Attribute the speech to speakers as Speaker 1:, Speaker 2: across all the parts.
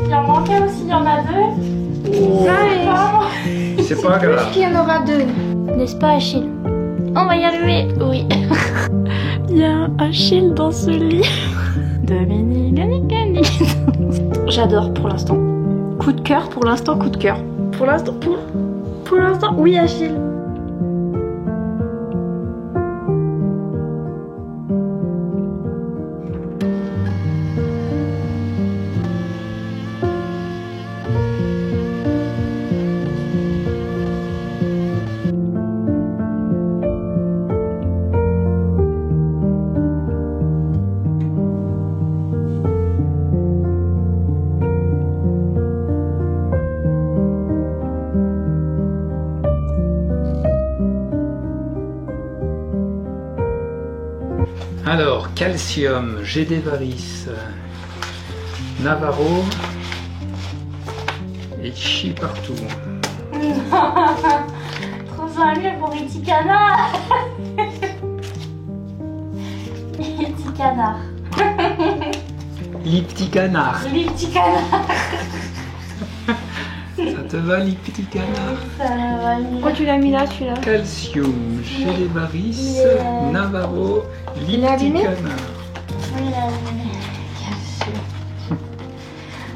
Speaker 1: Il en manquait aussi, il y en a deux.
Speaker 2: Oh.
Speaker 1: C'est
Speaker 2: pas grave.
Speaker 3: Plus qu'il y en aura deux.
Speaker 1: N'est-ce pas, Achille? On va y arriver. Oui. Il y a un Achille dans ce lit. Dominique. J'adore pour l'instant. Coup de cœur pour l'instant, coup de cœur. Pour l'instant, oui, Achille.
Speaker 2: Alors, calcium, j'ai des varices, Navarro et chi partout.
Speaker 1: Trop sérieux pour les petits canards. Les petits canards.
Speaker 2: Les petits canards.
Speaker 1: Les petits canards.
Speaker 2: Ça te va, les petits canards?
Speaker 1: Ça va aller.
Speaker 3: Pourquoi tu l'as mis là, celui-là?
Speaker 2: Calcium, j'ai des varices,
Speaker 1: Yeah.
Speaker 2: Navarro, les
Speaker 3: Il est
Speaker 2: petits
Speaker 3: abîmé?
Speaker 2: canards.
Speaker 1: Oui, là,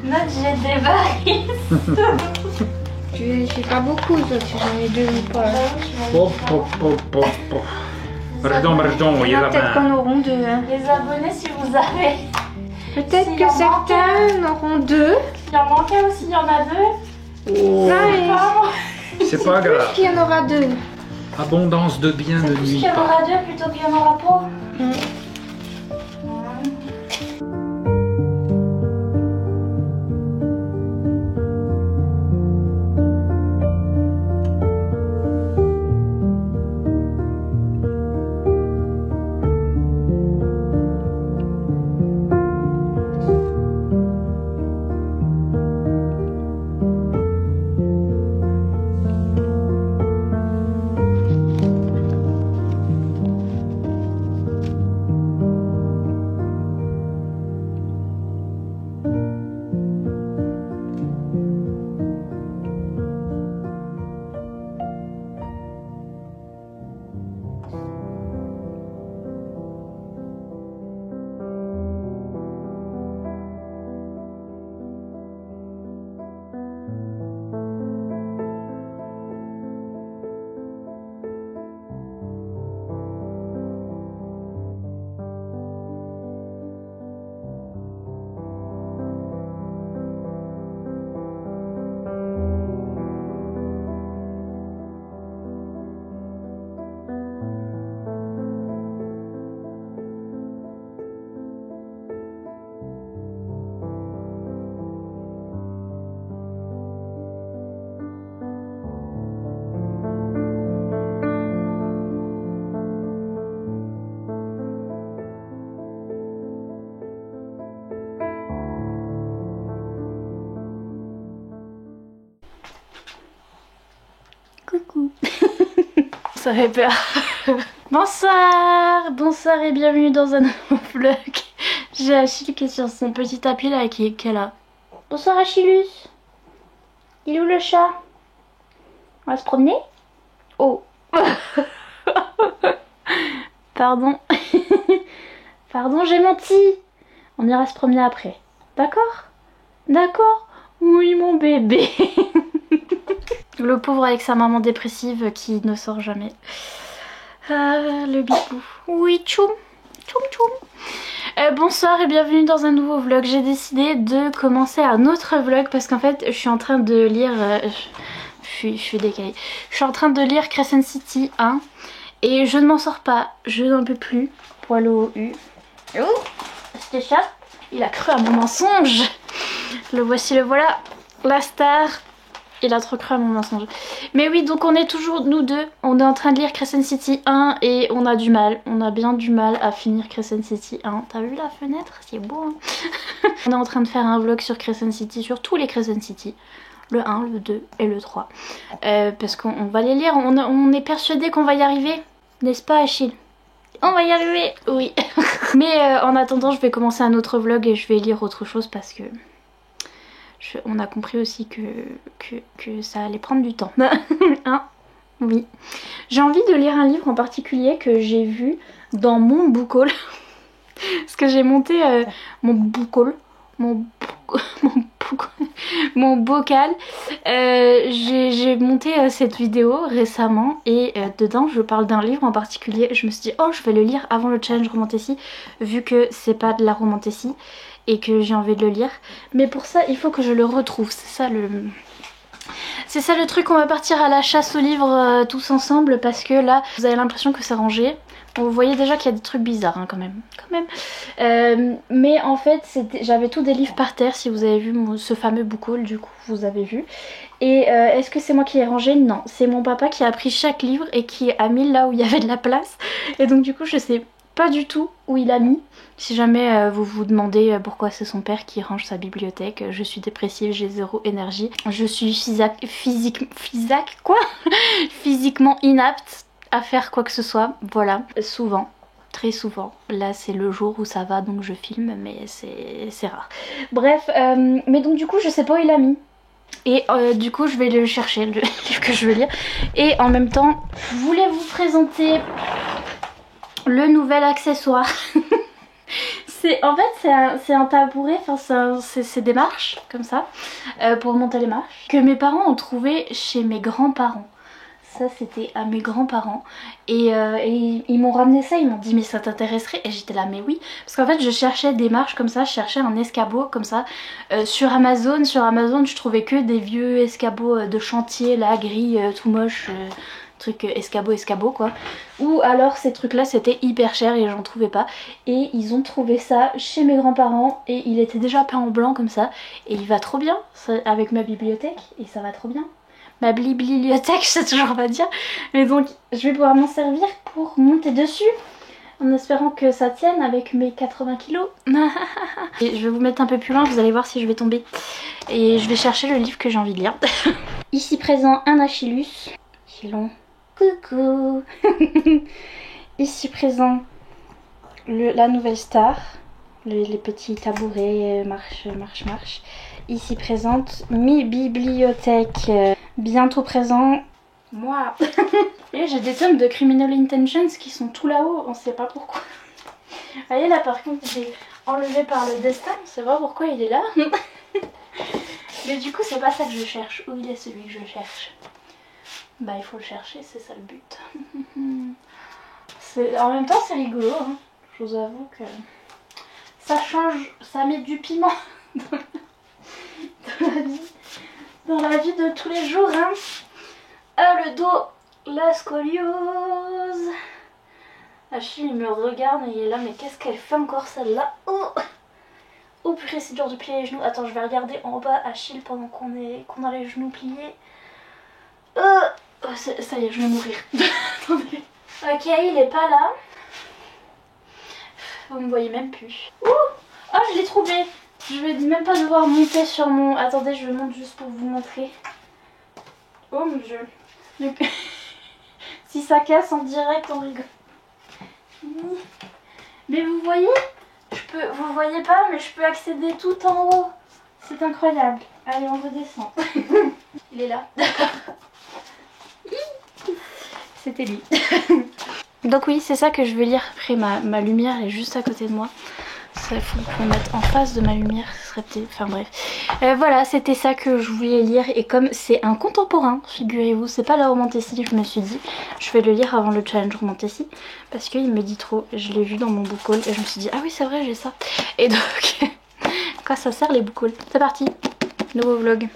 Speaker 1: Note, j'ai des varices.
Speaker 3: Tu fais pas beaucoup, toi, tu j'en ai deux ou pas.
Speaker 2: Pardon, il y
Speaker 3: Il y en
Speaker 2: a
Speaker 3: a peut-être
Speaker 2: la
Speaker 3: qu'on auront deux. Hein.
Speaker 1: Les abonnés, si vous avez.
Speaker 3: Peut-être
Speaker 1: S'il
Speaker 3: que
Speaker 1: en
Speaker 3: certains en auront deux.
Speaker 1: Il en manquait aussi, il y en a deux.
Speaker 2: Oh,
Speaker 3: Ouais.
Speaker 2: c'est pas
Speaker 3: Plus
Speaker 2: grave.
Speaker 3: qu'il y en aura deux.
Speaker 2: Abondance de bien
Speaker 1: C'est
Speaker 2: ne
Speaker 1: plus
Speaker 2: nuit
Speaker 1: qu'il y en
Speaker 2: pas.
Speaker 1: aura deux plutôt qu'il y en aura pas. Coucou. Ça fait peur. Bonsoir et bienvenue dans un nouveau vlog. J'ai Achille qui est sur son petit tapis là et qui est là. Bonsoir Achillus. Il est où le chat? On va se promener? Oh. Pardon. Pardon, j'ai menti. On ira se promener après. D'accord? D'accord? Oui mon bébé. Le pauvre avec sa maman dépressive qui ne sort jamais. Ah, le bibou. Oui, tchoum. Tchoum tchoum. Bonsoir et bienvenue dans un nouveau vlog. J'ai décidé de commencer un autre vlog parce qu'en fait je suis en train de lire... je suis décalée. Je suis en train de lire Crescent City 1 et je ne m'en sors pas. Je n'en peux plus. Poil au U. Oh, c'était ça. Il a cru à mon mensonge. Le voici, le voilà. La star. Il a trop cru à mon mensonge. Mais oui, donc on est toujours, nous deux, on est en train de lire Crescent City 1 et on a du mal. On a bien du mal à finir Crescent City 1. T'as vu la fenêtre? C'est beau, hein. On est en train de faire un vlog sur Crescent City, sur tous les Crescent City. Le 1, le 2 et le 3. Parce qu'on va les lire, on est persuadé qu'on va y arriver. N'est-ce pas, Achille? On va y arriver, oui. Mais en attendant, je vais commencer un autre vlog et je vais lire autre chose parce que... on a compris aussi que ça allait prendre du temps. Hein? Oui. J'ai envie de lire un livre en particulier que j'ai vu dans mon book haul. Parce que j'ai monté mon book haul. Mon bocal. J'ai monté cette vidéo récemment et dedans je parle d'un livre en particulier. Je me suis dit oh je vais le lire avant le challenge romantasy vu que c'est pas de la romantasy et que j'ai envie de le lire. Mais pour ça il faut que je le retrouve. C'est ça le truc, on va partir à la chasse aux livres tous ensemble parce que là vous avez l'impression que c'est rangé. Bon, vous voyez déjà qu'il y a des trucs bizarres hein, quand même. Mais en fait j'avais tous des livres par terre. Si vous avez vu ce fameux book haul, du coup vous avez vu. Et est-ce que c'est moi qui ai rangé? Non, c'est mon papa qui a pris chaque livre et qui a mis là où il y avait de la place. Et donc du coup je sais pas du tout où il a mis. Si jamais vous vous demandez pourquoi c'est son père qui range sa bibliothèque, je suis dépressive, j'ai zéro énergie, je suis physiquement inapte à faire quoi que ce soit, voilà, souvent, très souvent. Là c'est le jour où ça va donc je filme mais c'est rare. Bref, mais donc du coup je sais pas où il a mis. Et du coup je vais le chercher, le livre que je veux lire. Et en même temps, je voulais vous présenter le nouvel accessoire. En fait c'est un tabouret, enfin c'est des marches comme ça pour monter les marches que mes parents ont trouvé chez mes grands-parents. Ça c'était à mes grands-parents et ils m'ont ramené ça, ils m'ont dit mais ça t'intéresserait, et j'étais là mais oui, parce qu'en fait je cherchais des marches comme ça, je cherchais un escabeau comme ça sur Amazon je trouvais que des vieux escabeaux de chantier là, gris, tout moche, truc escabeau quoi, ou alors ces trucs là c'était hyper cher et j'en trouvais pas, et ils ont trouvé ça chez mes grands-parents et il était déjà peint en blanc comme ça et il va trop bien avec ma bibliothèque et ça va trop bien. Ma bibliothèque, je sais toujours pas dire, mais donc je vais pouvoir m'en servir pour monter dessus en espérant que ça tienne avec mes 80 kilos. Et je vais vous mettre un peu plus loin, vous allez voir si je vais tomber, et je vais chercher le livre que j'ai envie de lire. Ici présent un Achillus, Chilon. Coucou. Ici présent la nouvelle star, les petits tabourets, marche. Ici présente mi bibliothèque, bientôt présent moi. Et j'ai des tomes de Criminal Intentions qui sont tout là-haut, on sait pas pourquoi. Vous voyez là par contre j'ai enlevé par le destin, on sait pas pourquoi il est là. Mais du coup c'est pas ça que je cherche, où il est celui que je cherche? Bah il faut le chercher, c'est ça le but. En même temps c'est rigolo, hein. Je vous avoue que ça change, ça met du piment dans la vie de tous les jours, hein. Ah le dos, la scoliose. Achille il me regarde et il est là, mais qu'est-ce qu'elle fait encore celle-là? Oh purée c'est dur de plier les genoux. Attends je vais regarder en bas Achille pendant qu'on a les genoux pliés. Ça y est je vais mourir. Attendez. Ok il est pas là. Vous me voyez même plus. Oh je l'ai trouvé. Je vais même pas devoir monter sur mon... Attendez je monte juste pour vous montrer. Oh mon dieu. Si ça casse en direct on rigole. Mais vous voyez, vous voyez pas mais je peux accéder tout en haut. C'est incroyable. Allez on redescend. Il est là. C'était lui. Donc oui c'est ça que je vais lire. Après ma lumière est juste à côté de moi. Il faut qu'on mette en face de ma lumière, ce serait peut-être... Enfin bref. Voilà, c'était ça que je voulais lire. Et comme c'est un contemporain, figurez-vous, c'est pas la romantasy, je me suis dit, je vais le lire avant le challenge romantasy. Parce qu'il me dit trop. Je l'ai vu dans mon book haul et je me suis dit, ah oui c'est vrai, j'ai ça. Et donc, quoi ça sert les book hauls? C'est parti, nouveau vlog.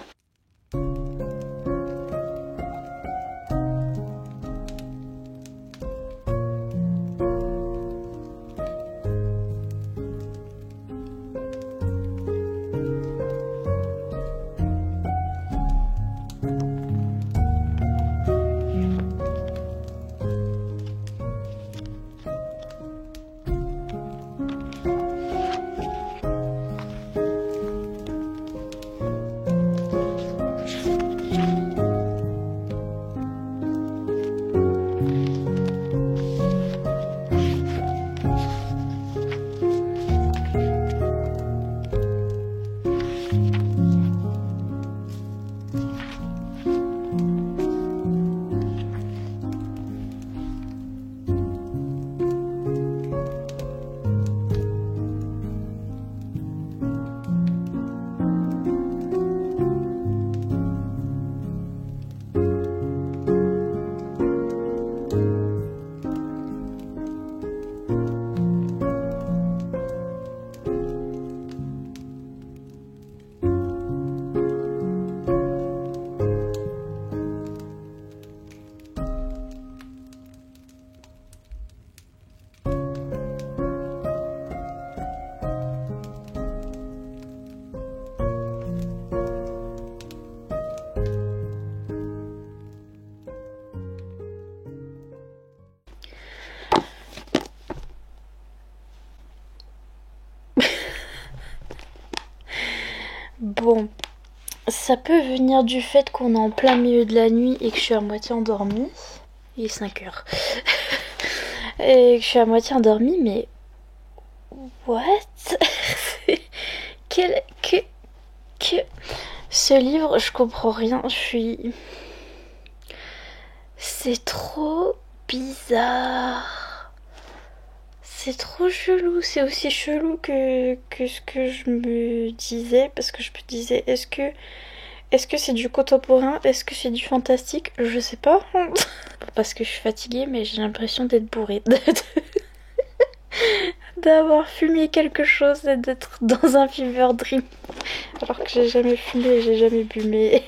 Speaker 1: Ça peut venir du fait qu'on est en plein milieu de la nuit et que je suis à moitié endormie. Il est 5 heures. Et que je suis à moitié endormie, mais... What? Quel... Que... Ce livre, je comprends rien. Je suis... C'est trop bizarre. C'est trop chelou. C'est aussi chelou que ce que je me disais. Parce que je me disais, est-ce que c'est du contemporain? Est-ce que c'est du fantastique? Je sais pas. Parce que je suis fatiguée, mais j'ai l'impression d'être bourrée. D'avoir fumé quelque chose et d'être dans un fever dream. Alors que j'ai jamais fumé et j'ai jamais bu. Mais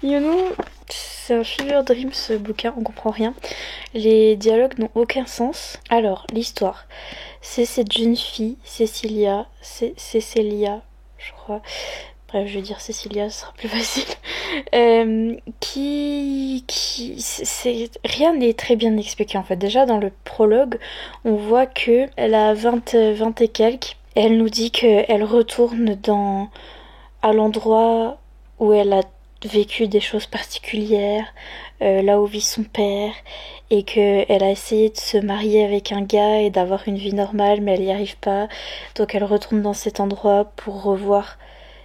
Speaker 1: you know, c'est un fever dream ce bouquin, on comprend rien. Les dialogues n'ont aucun sens. Alors, l'histoire. C'est cette jeune fille, Cécilia, je crois. Bref, je vais dire Cécilia, ce sera plus facile. Rien n'est très bien expliqué en fait. Déjà dans le prologue, on voit que elle a 20 et quelques. Et elle nous dit qu'elle retourne à l'endroit où elle a vécu des choses particulières, là où vit son père, et qu'elle a essayé de se marier avec un gars et d'avoir une vie normale, mais elle n'y arrive pas. Donc elle retourne dans cet endroit pour revoir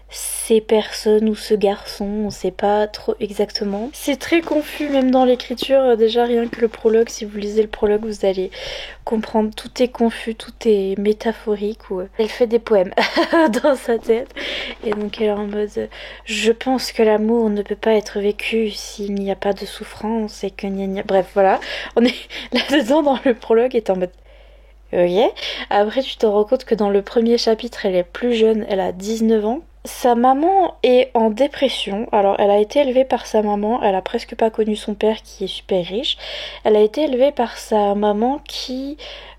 Speaker 1: ces personnes ou ce garçon, on sait pas trop exactement. C'est très confus même dans l'écriture, déjà rien que le prologue, si vous lisez le prologue vous allez comprendre, tout est confus, tout est métaphorique, ou elle fait des poèmes dans sa tête, et donc elle est en mode je pense que l'amour ne peut pas être vécu s'il n'y a pas de souffrance, et que bref voilà, on est là-dedans dans le prologue, et en mode ok. Après tu te rends compte que dans le premier chapitre elle est plus jeune, elle a 19 ans. Sa maman est en dépression. Alors elle a été élevée par sa maman, elle a presque pas connu son père qui est super riche. Elle a été élevée par sa maman qui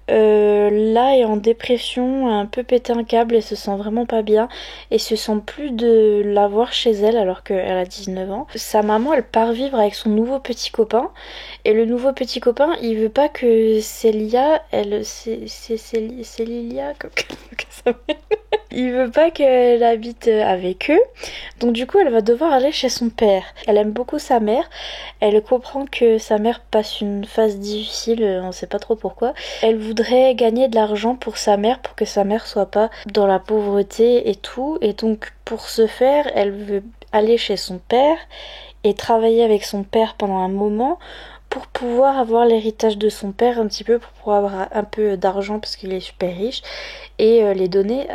Speaker 1: là est en dépression, a un peu pété un câble et se sent vraiment pas bien et se sent plus de la voir chez elle alors qu'elle a 19 ans. Sa maman elle part vivre avec son nouveau petit copain et le nouveau petit copain il veut pas que Célia, Célilia, il veut pas qu'elle habite avec eux, donc du coup elle va devoir aller chez son père. Elle aime beaucoup sa mère, elle comprend que sa mère passe une phase difficile, on sait pas trop pourquoi. Elle voudrait gagner de l'argent pour sa mère, pour que sa mère soit pas dans la pauvreté et tout, et donc pour ce faire elle veut aller chez son père et travailler avec son père pendant un moment pour pouvoir avoir l'héritage de son père un petit peu, pour pouvoir avoir un peu d'argent parce qu'il est super riche et le donner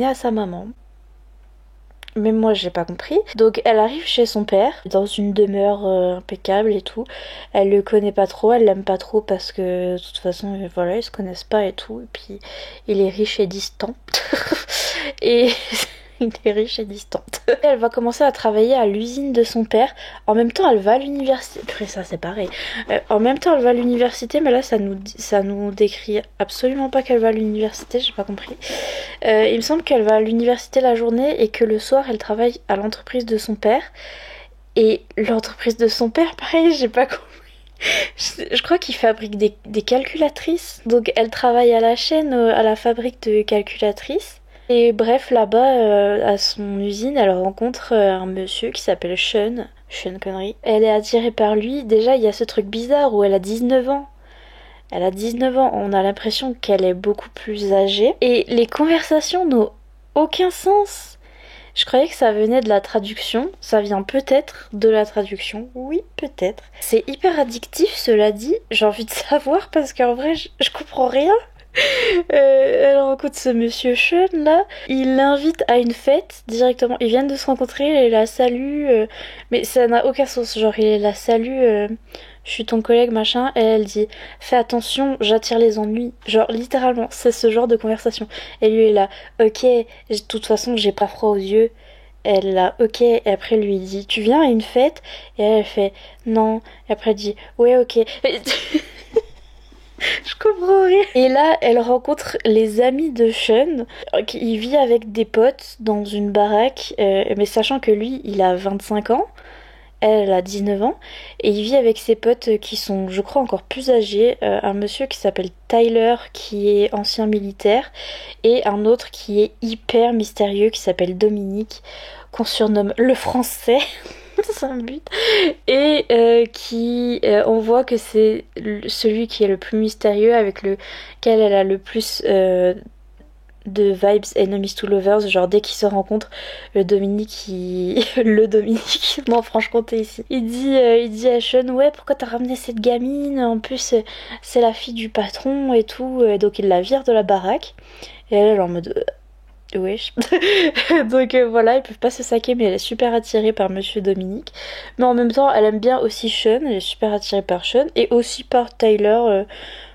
Speaker 1: à sa maman. Mais moi j'ai pas compris. Donc elle arrive chez son père dans une demeure impeccable et tout. Elle le connaît pas trop, elle l'aime pas trop parce que de toute façon voilà ils se connaissent pas et tout. Et puis il est riche et distant. Et il est riche et distante. Elle va commencer à travailler à l'usine de son père. En même temps, elle va à l'université. Après ça, c'est pareil. En même temps, elle va à l'université, mais là, ça nous décrit absolument pas qu'elle va à l'université. J'ai pas compris. Il me semble qu'elle va à l'université la journée et que le soir, elle travaille à l'entreprise de son père. Et l'entreprise de son père, pareil, j'ai pas compris. Je crois qu'il fabrique des calculatrices. Donc, elle travaille à la chaîne, à la fabrique de calculatrices. Et bref, là-bas, à son usine, elle rencontre un monsieur qui s'appelle Sean Connery. Elle est attirée par lui. Déjà, il y a ce truc bizarre où elle a 19 ans. Elle a 19 ans, on a l'impression qu'elle est beaucoup plus âgée. Et les conversations n'ont aucun sens. Je croyais que ça venait de la traduction. Ça vient peut-être de la traduction. Oui, peut-être. C'est hyper addictif, cela dit. J'ai envie de savoir parce qu'en vrai, je comprends rien. Elle rencontre ce monsieur Sean là, il l'invite à une fête directement, ils viennent de se rencontrer, il la salue, mais ça n'a aucun sens, genre il la salue, je suis ton collègue machin, et elle dit fais attention, j'attire les ennuis, genre littéralement, c'est ce genre de conversation, et lui est là, ok, de toute façon j'ai pas froid aux yeux, elle là, ok, et après lui il dit tu viens à une fête, et elle fait non, et après elle dit ouais ok. Je comprends rien. Et là, elle rencontre les amis de Sean. Il vit avec des potes dans une baraque, mais sachant que lui, il a 25 ans, elle a 19 ans, et il vit avec ses potes qui sont, je crois, encore plus âgés. Un monsieur qui s'appelle Tyler, qui est ancien militaire, et un autre qui est hyper mystérieux, qui s'appelle Dominique, qu'on surnomme le français. C'est un but. Et on voit que c'est celui qui est le plus mystérieux, avec lequel elle a le plus de vibes enemies to lovers. Genre dès qu'ils se rencontrent, le Dominique non, Franche-Comté ici, il dit à Sean, ouais, pourquoi t'as ramené cette gamine, en plus c'est la fille du patron et tout, et donc il la vire de la baraque. Et elle est en mode wesh. Donc voilà, ils peuvent pas se saquer, mais elle est super attirée par Monsieur Dominique. Mais en même temps, elle aime bien aussi Sean, elle est super attirée par Sean, et aussi par Tyler,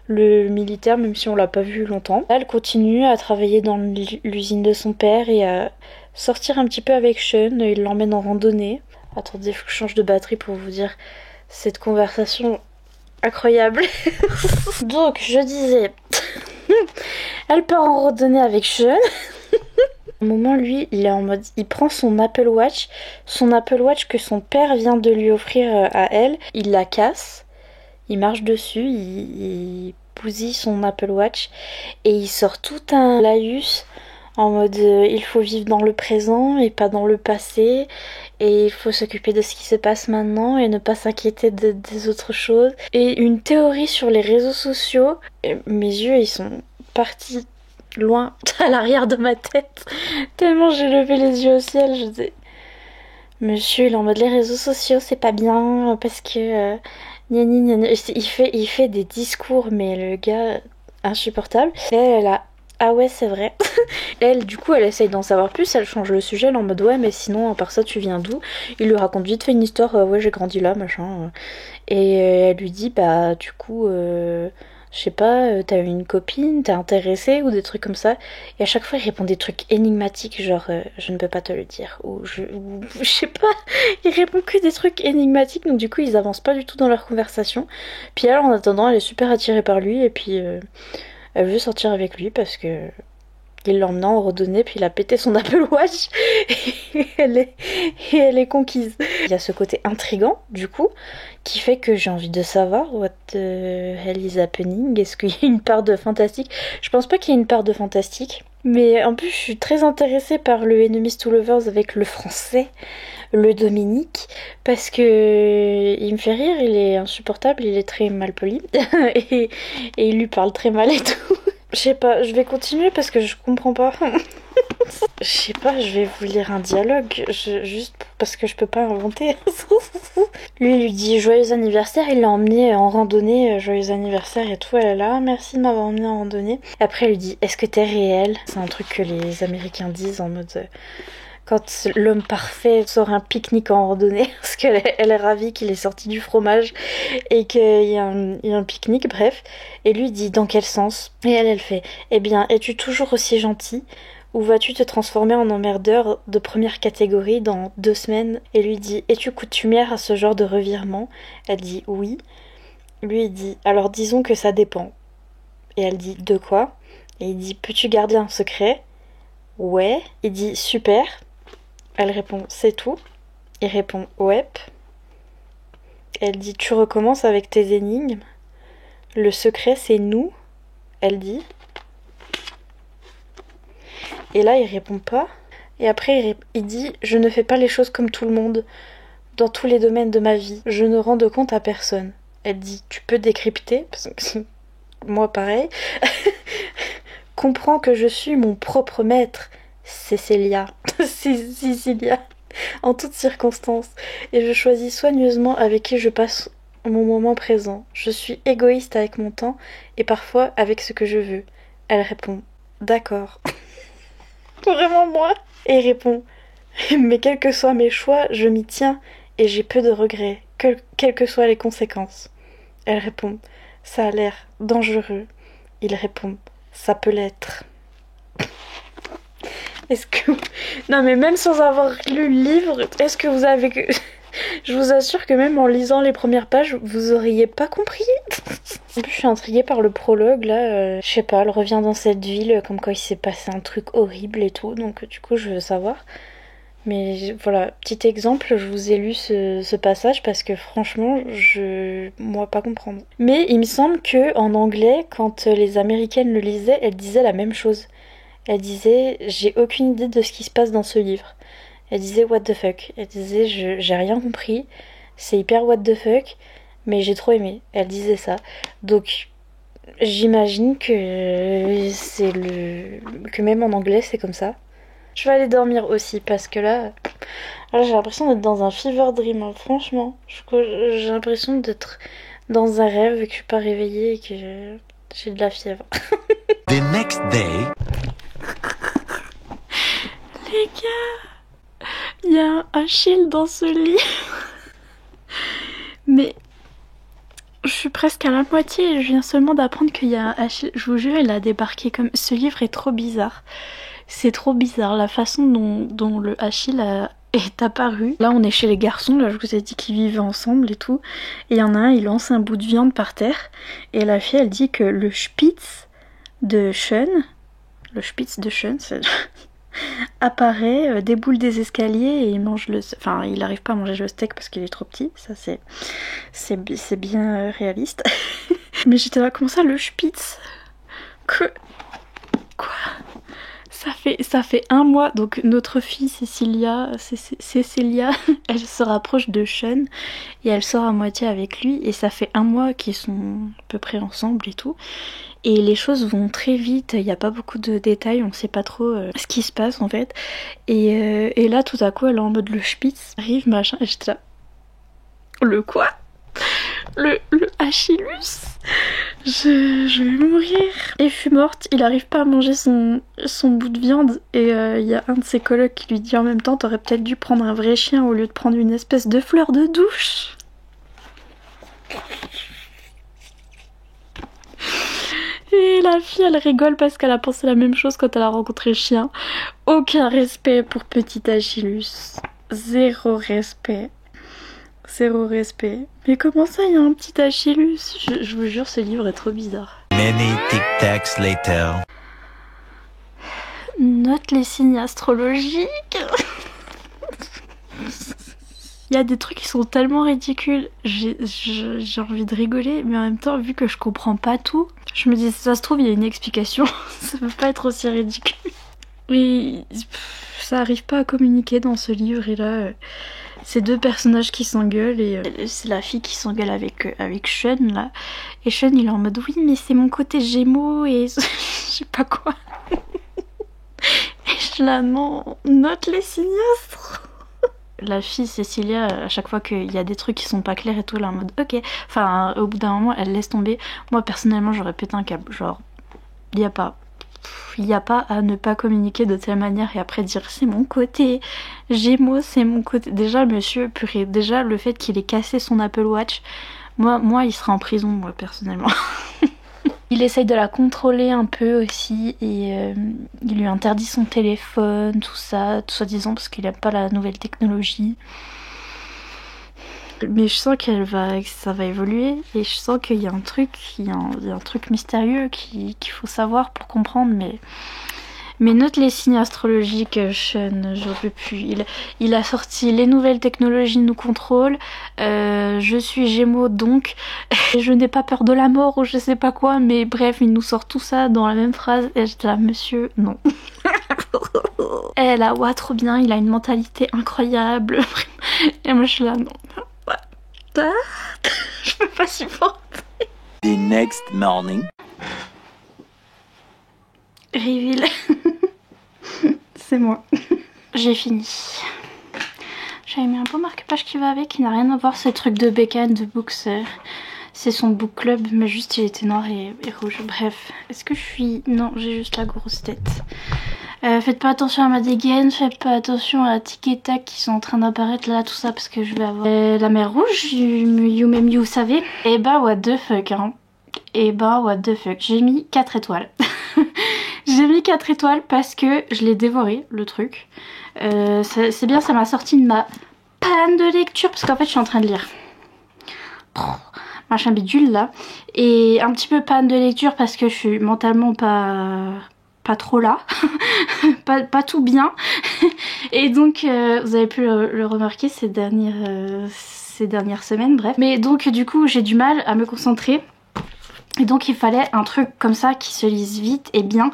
Speaker 1: le militaire, même si on l'a pas vu longtemps. Là, elle continue à travailler dans l'usine de son père et à sortir un petit peu avec Sean. Il l'emmène en randonnée. Attendez, faut que je change de batterie pour vous dire cette conversation incroyable. Donc, je disais, elle part en randonnée avec Sean. Au moment, lui, il est en mode, il prend son Apple Watch que son père vient de lui offrir à elle, il la casse, il marche dessus, il bousille son Apple Watch et il sort tout un laïus en mode il faut vivre dans le présent et pas dans le passé, et il faut s'occuper de ce qui se passe maintenant et ne pas s'inquiéter des autres choses, et une théorie sur les réseaux sociaux. Et mes yeux, ils sont partis loin à l'arrière de ma tête tellement j'ai levé les yeux au ciel. Je disais, monsieur, il est en mode les réseaux sociaux c'est pas bien parce que il fait des discours, mais le gars insupportable. Et elle a, ah ouais c'est vrai. Elle, du coup, elle essaye d'en savoir plus, elle change le sujet, elle est en mode ouais mais sinon à part ça tu viens d'où. Il lui raconte vite fait une histoire, ouais j'ai grandi là machin, et elle lui dit bah du coup je sais pas, t'as eu une copine, t'es intéressée ou des trucs comme ça. Et à chaque fois, il répond des trucs énigmatiques, genre je ne peux pas te le dire. Ou je sais pas, il répond que des trucs énigmatiques, donc du coup, ils avancent pas du tout dans leur conversation. Puis elle, en attendant, elle est super attirée par lui, et puis elle veut sortir avec lui parce que il l'emmène en randonnée, puis il a pété son Apple Watch et elle est conquise. Il y a ce côté intriguant, du coup, qui fait que j'ai envie de savoir what the hell is happening. Est-ce qu'il y a une part de fantastique? Je pense pas qu'il y ait une part de fantastique. Mais en plus, je suis très intéressée par le Enemies to Lovers avec le français, le Dominique, parce que il me fait rire, il est insupportable, il est très mal poli et il lui parle très mal et tout. Je sais pas, je vais continuer parce que je comprends pas. Je sais pas, je vais vous lire un dialogue, juste parce que je peux pas inventer. Lui, il lui dit joyeux anniversaire, il l'a emmené en randonnée, joyeux anniversaire et tout, elle est là, merci de m'avoir emmené en randonnée. Après, elle lui dit, est-ce que t'es réel? C'est un truc que les Américains disent en mode... quand l'homme parfait sort un pique-nique en randonnée, parce qu'elle est ravie qu'il est sorti du fromage et qu'il y a un pique-nique, bref. Et lui dit dans quel sens? Et elle fait, eh bien, es-tu toujours aussi gentil? Ou vas-tu te transformer en emmerdeur de première catégorie dans 2 semaines? Et lui dit, es-tu coutumière à ce genre de revirement? Elle dit oui. Lui il dit, alors disons que ça dépend. Et elle dit, de quoi? Et il dit, peux-tu garder un secret? Ouais. Il dit, super. Elle répond, c'est tout. Il répond, ouais. Elle dit, tu recommences avec tes énigmes? Le secret, c'est nous? Elle dit. Et là, il répond pas. Et après, il dit, je ne fais pas les choses comme tout le monde, dans tous les domaines de ma vie. Je ne rends de compte à personne. Elle dit, tu peux décrypter? Parce que moi, pareil. Comprends que je suis mon propre maître. Cécilia, en toutes circonstances, et je choisis soigneusement avec qui je passe mon moment présent. Je suis égoïste avec mon temps et parfois avec ce que je veux. Elle répond, d'accord. Vraiment moi? Et il répond, mais quels que soient mes choix, je m'y tiens et j'ai peu de regrets, quelles que soient les conséquences. Elle répond, ça a l'air dangereux. Il répond, ça peut l'être. Est-ce que... Non mais même sans avoir lu le livre, est-ce que vous avez... Je vous assure que même en lisant les premières pages, vous auriez pas compris. En plus, je suis intriguée par le prologue, là. Je sais pas, elle revient dans cette ville, comme quoi il s'est passé un truc horrible et tout. Donc du coup, je veux savoir. Mais voilà, petit exemple, je vous ai lu ce passage parce que franchement, moi pas comprendre. Mais il me semble que en anglais, quand les Américaines le lisaient, elles disaient la même chose. Elle disait, j'ai aucune idée de ce qui se passe dans ce livre. Elle disait what the fuck. Elle disait j'ai rien compris, c'est hyper what the fuck, mais j'ai trop aimé. Elle disait ça. Donc j'imagine que que même en anglais c'est comme ça. Je vais aller dormir aussi parce que là j'ai l'impression d'être dans un fever dream, hein. Franchement. J'ai l'impression d'être dans un rêve et que je suis pas réveillée et que j'ai de la fièvre.
Speaker 4: The next day.
Speaker 1: Les gars, il y a un Achille dans ce lit. Mais je suis presque à la moitié et je viens seulement d'apprendre qu'il y a un Achille. Je vous jure, il a débarqué comme... Ce livre est trop bizarre. C'est trop bizarre la façon dont le Achille est apparu. Là on est chez les garçons, là je vous ai dit qu'ils vivaient ensemble et tout. Et il y en a un, il lance un bout de viande par terre. Et la fille elle dit que le Spitz de Sean, c'est... apparaît, déboule des escaliers et il mange le... Enfin il arrive pas à manger le steak parce qu'il est trop petit. Ça c'est bien réaliste. Mais j'étais là, comment ça le Spitz? Quoi? Ça fait un mois, donc notre fille Cécilia, elle se rapproche de Sean et elle sort à moitié avec lui et ça fait un mois qu'ils sont à peu près ensemble et tout. Et les choses vont très vite, il n'y a pas beaucoup de détails, on sait pas trop ce qui se passe en fait. Et là tout à coup elle est en mode le Spitz arrive machin et j'étais là. Le quoi? Le Achillus. Je vais mourir. Et je suis morte, il arrive pas à manger son bout de viande et il y a un de ses colocs qui lui dit en même temps t'aurais peut-être dû prendre un vrai chien au lieu de prendre une espèce de fleur de douche. Et la fille elle rigole parce qu'elle a pensé la même chose quand elle a rencontré le chien. Aucun respect pour petit Achillus. Zéro respect. Zéro respect. Mais comment ça, il y a un petit Achillus? Je vous jure, ce livre est trop bizarre.
Speaker 4: Many tic-tacs later.
Speaker 1: Note les signes astrologiques. Il y a des trucs qui sont tellement ridicules. J'ai envie de rigoler, mais en même temps, vu que je comprends pas tout, je me dis, ça se trouve, il y a une explication. Ça peut pas être aussi ridicule. Oui, ça arrive pas à communiquer dans ce livre, et là... C'est deux personnages qui s'engueulent et c'est la fille qui s'engueule avec Sean là. Et Sean il est en mode oui mais c'est mon côté Gémeaux et je sais pas quoi. Et je suis là non, note les sinistres. La fille Cécilia, à chaque fois qu'il y a des trucs qui sont pas clairs et tout, elle est en mode ok. Enfin au bout d'un moment elle laisse tomber. Moi personnellement j'aurais pété un câble, genre il y a pas à ne pas communiquer de telle manière et après dire c'est mon côté Gémeaux, c'est mon côté. Déjà monsieur, purée, déjà le fait qu'il ait cassé son Apple Watch, moi il sera en prison moi personnellement. Il essaye de la contrôler un peu aussi et il lui interdit son téléphone, tout ça, soi-disant parce qu'il aime pas la nouvelle technologie. Mais je sens que ça va évoluer et je sens qu'il y a un truc, il y a un truc mystérieux qu'il faut savoir pour comprendre. Mais note les signes astrologiques, Sean, j'en peux plus. Il a sorti les nouvelles technologies nous contrôlent. Je suis Gémeaux donc je n'ai pas peur de la mort ou je sais pas quoi. Mais bref, il nous sort tout ça dans la même phrase et j'étais là, monsieur, non. Elle a ouais trop bien, il a une mentalité incroyable. Et moi je suis là, non. Je peux pas supporter.
Speaker 4: The next morning.
Speaker 1: Reveal. C'est moi. J'ai fini. J'avais mis un beau marque-page qui va avec, qui n'a rien à voir, ce truc de Becca de Books. C'est son book club, mais juste il était noir et rouge. Bref, est-ce que je suis... Non, j'ai juste la grosse tête. Faites pas attention à ma dégaine, faites pas attention à la tic et tac qui sont en train d'apparaître là, tout ça, parce que je vais avoir la mer rouge, you savez. Et bah what the fuck, hein. Et bah what the fuck, j'ai mis 4 étoiles. J'ai mis 4 étoiles parce que je l'ai dévoré, le truc. C'est bien, ça m'a sorti de ma panne de lecture, parce qu'en fait je suis en train de lire. Machin bidule là. Et un petit peu panne de lecture parce que je suis mentalement pas trop là, pas tout bien. Et donc vous avez pu le remarquer ces dernières semaines, bref. Mais donc du coup j'ai du mal à me concentrer. Et donc il fallait un truc comme ça qui se lise vite et bien.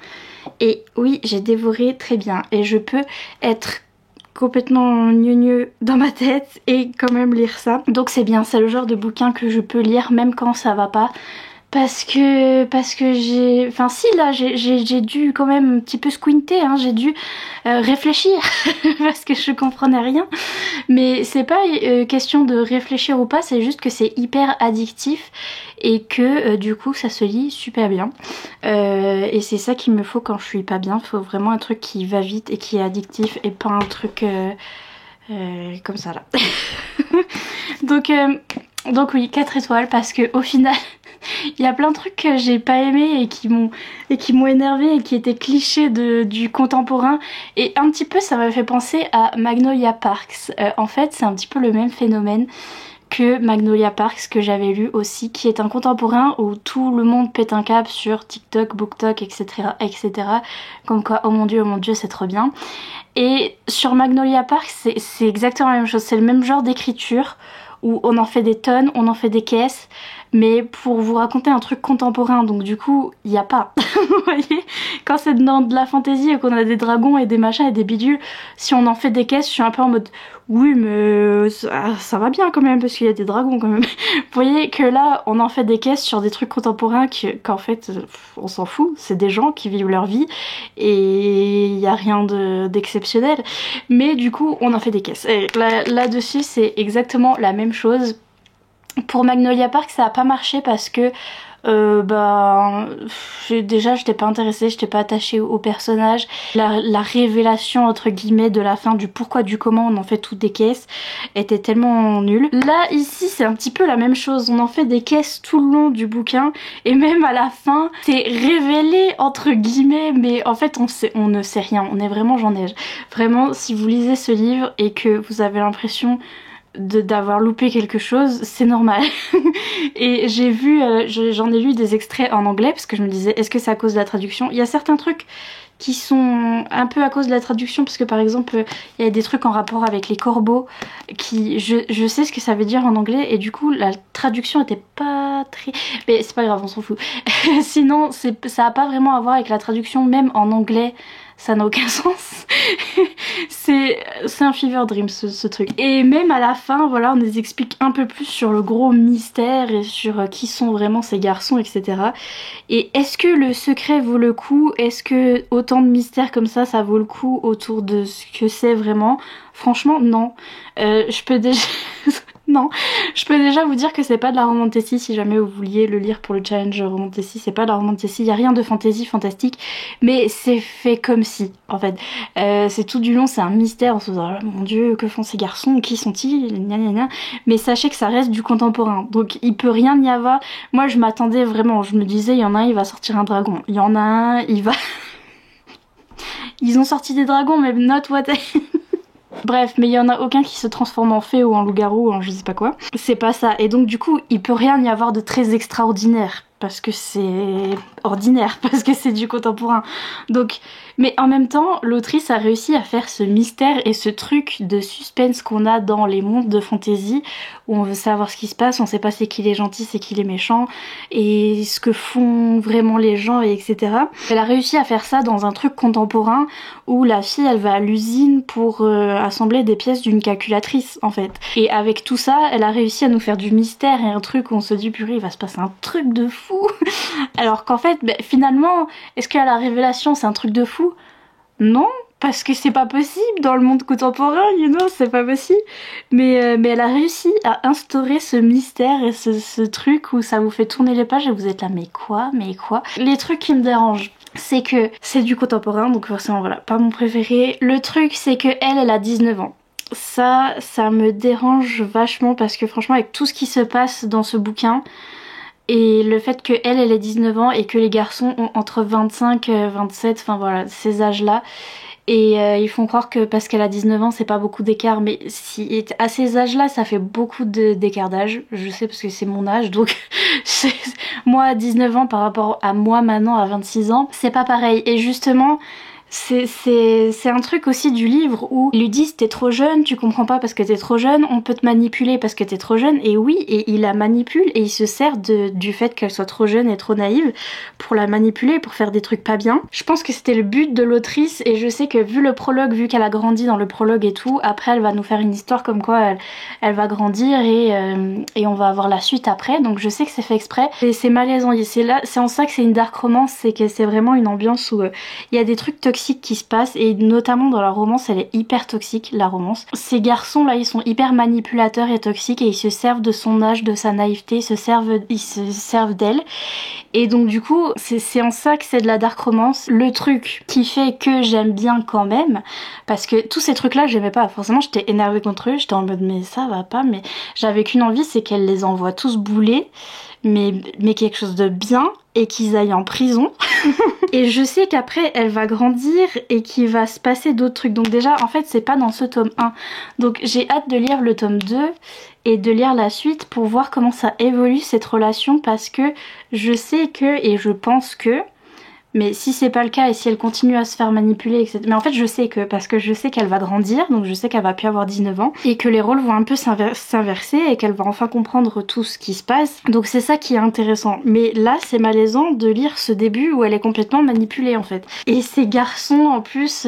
Speaker 1: Et oui, j'ai dévoré très bien. Et je peux être complètement gneu dans ma tête et quand même lire ça. Donc c'est bien, c'est le genre de bouquin que je peux lire même quand ça va pas. Parce que j'ai... Enfin si là j'ai dû quand même un petit peu squinter, hein, j'ai dû réfléchir parce que je comprenais rien. Mais c'est pas question de réfléchir ou pas, c'est juste que c'est hyper addictif et que du coup ça se lit super bien. Et c'est ça qu'il me faut quand je suis pas bien, il faut vraiment un truc qui va vite et qui est addictif et pas un truc comme ça là. Donc oui, 4 étoiles parce que au final... Il y a plein de trucs que j'ai pas aimé et qui m'ont énervé et qui étaient clichés du contemporain. Et un petit peu ça m'a fait penser à Magnolia Parks. En fait c'est un petit peu le même phénomène que Magnolia Parks que j'avais lu aussi, qui est un contemporain où tout le monde pète un câble sur TikTok, BookTok, etc. etc. Comme quoi, oh mon dieu, c'est trop bien. Et sur Magnolia Parks c'est exactement la même chose, c'est le même genre d'écriture où on en fait des tonnes, on en fait des caisses, mais pour vous raconter un truc contemporain, donc du coup, il n'y a pas. Vous voyez, quand c'est dans de la fantaisie et qu'on a des dragons et des machins et des bidules, si on en fait des caisses, je suis un peu en mode oui, mais ça va bien quand même parce qu'il y a des dragons quand même. Vous voyez que là, on en fait des caisses sur des trucs contemporains qu'en fait, on s'en fout, c'est des gens qui vivent leur vie et il n'y a rien d'exceptionnel. Mais du coup, on en fait des caisses. Et là-dessus, c'est exactement la même chose. Pour Magnolia Park, ça a pas marché parce que déjà j'étais pas intéressée, j'étais pas attachée au personnage. La révélation entre guillemets de la fin du pourquoi du comment on en fait toutes des caisses était tellement nulle. Là ici c'est un petit peu la même chose, on en fait des caisses tout le long du bouquin et même à la fin c'est révélé entre guillemets, mais en fait on ne sait rien, on est vraiment Jean Neige. Vraiment, si vous lisez ce livre et que vous avez l'impression d'avoir loupé quelque chose, c'est normal. Et j'ai vu, j'en ai lu des extraits en anglais parce que je me disais est-ce que c'est à cause de la traduction. Il y a certains trucs qui sont un peu à cause de la traduction parce que par exemple il y a des trucs en rapport avec les corbeaux qui je sais ce que ça veut dire en anglais et du coup la traduction était pas très, mais c'est pas grave, on s'en fout. Sinon ça a pas vraiment à voir avec la traduction, même en anglais ça n'a aucun sens. c'est un fever dream ce truc. Et même à la fin, voilà, on nous explique un peu plus sur le gros mystère et sur qui sont vraiment ces garçons, etc. Et est-ce que le secret vaut le coup? Est-ce que autant de mystères comme ça vaut le coup autour de ce que c'est vraiment? Franchement, non. Je peux déjà... Non, je peux déjà vous dire que c'est pas de la romantasy si jamais vous vouliez le lire pour le challenge romantasy, c'est pas de la romantasy, il y a rien de fantasy fantastique, mais c'est fait comme si, en fait. C'est tout du long, c'est un mystère, on se dit oh mon dieu, que font ces garçons, qui sont-ils, gna gna gna. Mais sachez que ça reste du contemporain, donc il peut rien y avoir. Moi je m'attendais vraiment, je me disais il y en a un, il va sortir un dragon, il y en a un, il va... Ils ont sorti des dragons, mais not what I... Bref, mais il y en a aucun qui se transforme en fée ou en loup-garou ou en je sais pas quoi. C'est pas ça. Et donc du coup, il peut rien y avoir de très extraordinaire parce que c'est ordinaire, parce que c'est du contemporain. Donc, mais en même temps, l'autrice a réussi à faire ce mystère et ce truc de suspense qu'on a dans les mondes de fantasy où on veut savoir ce qui se passe, on sait pas c'est qui les gentils, c'est qui les méchants et ce que font vraiment les gens, et etc. Elle a réussi à faire ça dans un truc contemporain où la fille elle va à l'usine pour assembler des pièces d'une calculatrice en fait. Et avec tout ça, elle a réussi à nous faire du mystère et un truc où on se dit purée, il va se passer un truc de fou. Alors qu'en fait, finalement, est-ce que la révélation c'est un truc de fou? Non, parce que c'est pas possible dans le monde contemporain, c'est pas possible. Mais elle a réussi à instaurer ce mystère et ce truc où ça vous fait tourner les pages et vous êtes là, mais quoi? Les trucs qui me dérangent, c'est que c'est du contemporain, donc forcément voilà, pas mon préféré. Le truc c'est que elle a 19 ans. Ça me dérange vachement parce que franchement avec tout ce qui se passe dans ce bouquin, et le fait que elle ait 19 ans et que les garçons ont entre 25 et 27, enfin voilà, ces âges-là. Et ils font croire que parce qu'elle a 19 ans, c'est pas beaucoup d'écart. Mais si à ces âges-là, ça fait beaucoup d'écart d'âge. Je sais parce que c'est mon âge. Donc moi à 19 ans par rapport à moi maintenant à 26 ans, c'est pas pareil. Et justement, c'est un truc aussi du livre où ils lui disent t'es trop jeune, tu comprends pas parce que t'es trop jeune, on peut te manipuler parce que t'es trop jeune, et oui, et il la manipule et il se sert du fait qu'elle soit trop jeune et trop naïve pour la manipuler, pour faire des trucs pas bien. Je pense que c'était le but de l'autrice, et je sais que vu le prologue, vu qu'elle a grandi dans le prologue et tout, après elle va nous faire une histoire comme quoi elle va grandir et on va avoir la suite après, donc je sais que c'est fait exprès, et c'est malaisant, c'est en ça que c'est une dark romance, c'est que c'est vraiment une ambiance où il y a des trucs toxiques qui se passent, et notamment dans la romance, elle est hyper toxique, la romance. Ces garçons là, ils sont hyper manipulateurs et toxiques, et ils se servent de son âge, de sa naïveté, ils se servent d'elle, et donc du coup c'est en ça que c'est de la dark romance. Le truc qui fait que j'aime bien quand même, parce que tous ces trucs là j'aimais pas, forcément j'étais énervée contre eux, j'étais en mode mais ça va pas, mais j'avais qu'une envie, c'est qu'elle les envoie tous bouler, mais quelque chose de bien, et qu'ils aillent en prison. Et je sais qu'après elle va grandir et qu'il va se passer d'autres trucs, donc déjà en fait c'est pas dans ce tome 1, donc j'ai hâte de lire le tome 2 et de lire la suite pour voir comment ça évolue cette relation, parce que je sais que, et je pense que, mais si c'est pas le cas et si elle continue à se faire manipuler, etc. Mais en fait je sais que, parce que je sais qu'elle va grandir, donc je sais qu'elle va plus avoir 19 ans, et que les rôles vont un peu s'inverser, et qu'elle va enfin comprendre tout ce qui se passe. Donc c'est ça qui est intéressant. Mais là c'est malaisant de lire ce début où elle est complètement manipulée en fait. Et ces garçons en plus...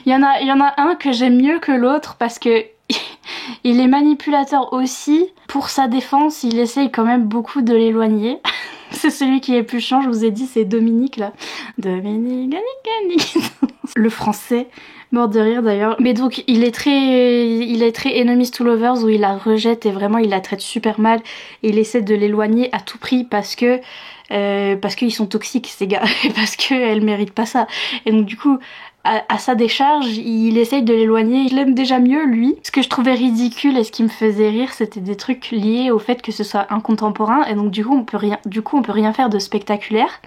Speaker 1: Il y en a un que j'aime mieux que l'autre parce que il est manipulateur aussi. Pour sa défense, il essaye quand même beaucoup de l'éloigner. C'est celui qui est plus chiant, je vous ai dit, c'est Dominique là. Dominique. Le français, mort de rire d'ailleurs. Mais donc il est très enemies to lovers, où il la rejette et vraiment il la traite super mal. Et il essaie de l'éloigner à tout prix parce qu'ils sont toxiques ces gars, et parce qu'elle mérite pas ça. Et donc du coup, à sa décharge, il essaye de l'éloigner. Il l'aime déjà mieux, lui. Ce que je trouvais ridicule et ce qui me faisait rire, c'était des trucs liés au fait que ce soit un contemporain, et donc du coup on peut rien faire de spectaculaire.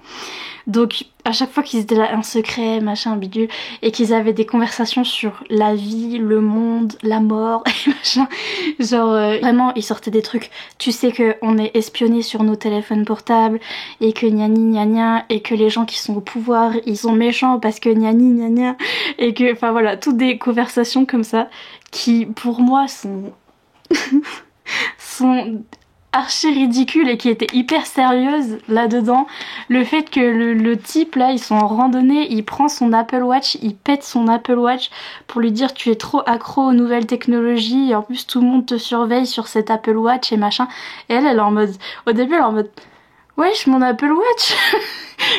Speaker 1: Donc à chaque fois qu'ils étaient là, un secret, machin, bidule, et qu'ils avaient des conversations sur la vie, le monde, la mort, et machin, genre vraiment ils sortaient des trucs. Tu sais que on est espionné sur nos téléphones portables, et que gna gna gna, et que les gens qui sont au pouvoir ils sont méchants parce que gna gna gna, et que, enfin voilà, toutes des conversations comme ça qui pour moi sont archi ridicule, et qui était hyper sérieuse là-dedans. Le fait que le type là, ils sont en randonnée, il prend son Apple Watch, il pète son Apple Watch pour lui dire tu es trop accro aux nouvelles technologies, et en plus tout le monde te surveille sur cet Apple Watch et machin. Et elle est en mode, au début elle est en mode wesh, mon Apple Watch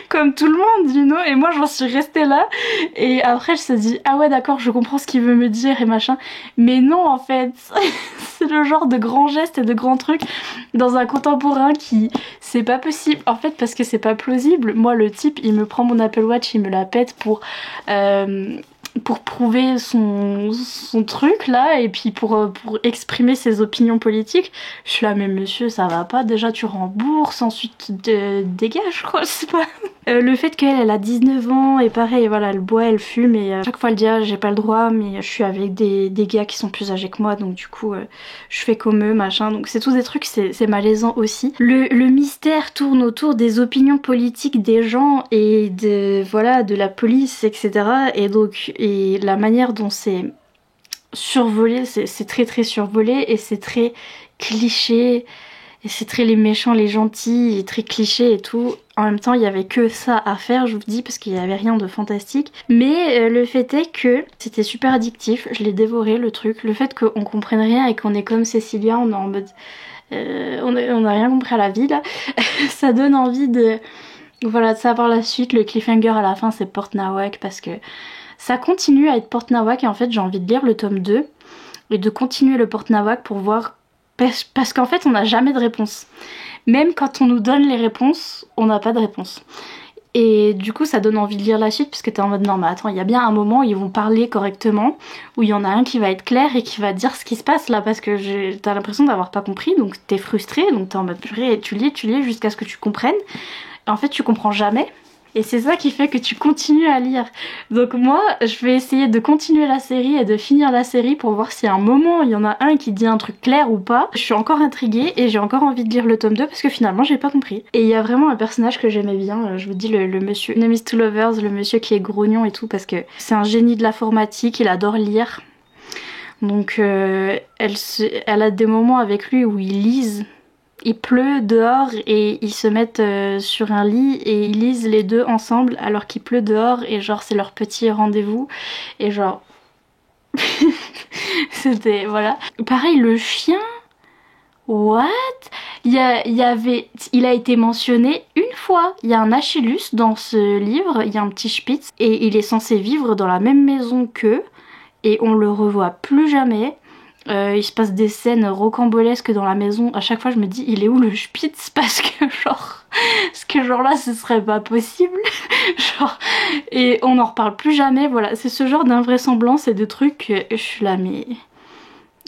Speaker 1: comme tout le monde, you know, et moi j'en suis restée là, et après je me suis dit ah ouais d'accord, je comprends ce qu'il veut me dire et machin, mais non en fait c'est le genre de grands gestes et de grands trucs dans un contemporain qui, c'est pas possible en fait, parce que c'est pas plausible. Moi le type il me prend mon Apple Watch, il me la pète pour prouver son truc là, et puis pour exprimer ses opinions politiques. Je suis là mais monsieur ça va pas, déjà tu rembourses, ensuite dégage quoi, je sais pas. Le fait qu'elle a 19 ans, et pareil voilà, elle boit, elle fume, et chaque fois elle dit ah j'ai pas le droit, mais je suis avec des gars qui sont plus âgés que moi, donc du coup je fais comme eux machin, donc c'est tous des trucs, c'est malaisant aussi. Le mystère tourne autour des opinions politiques des gens, et de la police, etc. Et donc et la manière dont c'est survolé, c'est très très survolé, et c'est très cliché, et c'est très les méchants, les gentils, et très cliché et tout. En même temps, il y avait que ça à faire, je vous dis, parce qu'il y avait rien de fantastique. Mais le fait est que c'était super addictif, je l'ai dévoré le truc. Le fait qu'on comprenne rien et qu'on est comme Cécilia, on est en mode... on a rien compris à la vie là. Ça donne envie de savoir la suite. Le cliffhanger à la fin c'est Port Nawak, parce que ça continue à être Port Nawak, et en fait j'ai envie de lire le tome 2 et de continuer le Port Nawak pour voir, parce qu'en fait on n'a jamais de réponse. Même quand on nous donne les réponses, on n'a pas de réponse. Et du coup ça donne envie de lire la suite, parce que t'es en mode non mais attends, il y a bien un moment où ils vont parler correctement, où il y en a un qui va être clair et qui va dire ce qui se passe là, parce que t'as l'impression d'avoir pas compris, donc t'es frustré, donc t'es en mode purée, tu lis jusqu'à ce que tu comprennes. Et en fait tu comprends jamais. Et c'est ça qui fait que tu continues à lire. Donc moi, je vais essayer de continuer la série et de finir la série pour voir si à un moment il y en a un qui dit un truc clair ou pas. Je suis encore intriguée et j'ai encore envie de lire le tome 2 parce que finalement j'ai pas compris. Et il y a vraiment un personnage que j'aimais bien, je vous dis le monsieur Enemies to Lovers, le monsieur qui est grognon et tout parce que c'est un génie de l'informatique, il adore lire. Donc elle a des moments avec lui où ils lisent. Il pleut dehors et ils se mettent sur un lit et ils lisent les deux ensemble alors qu'il pleut dehors et genre c'est leur petit rendez-vous et genre c'était voilà. Pareil le chien, what? Il a été mentionné une fois. Il y a un Achillus dans ce livre, il y a un petit Spitz et il est censé vivre dans la même maison qu'eux et on le revoit plus jamais. Il se passe des scènes rocambolesques dans la maison. À chaque fois, je me dis, il est où le Spitz? Parce que genre là, ce serait pas possible. Genre, et on n'en reparle plus jamais. Voilà, c'est ce genre d'invraisemblance et de trucs. Je suis là, mais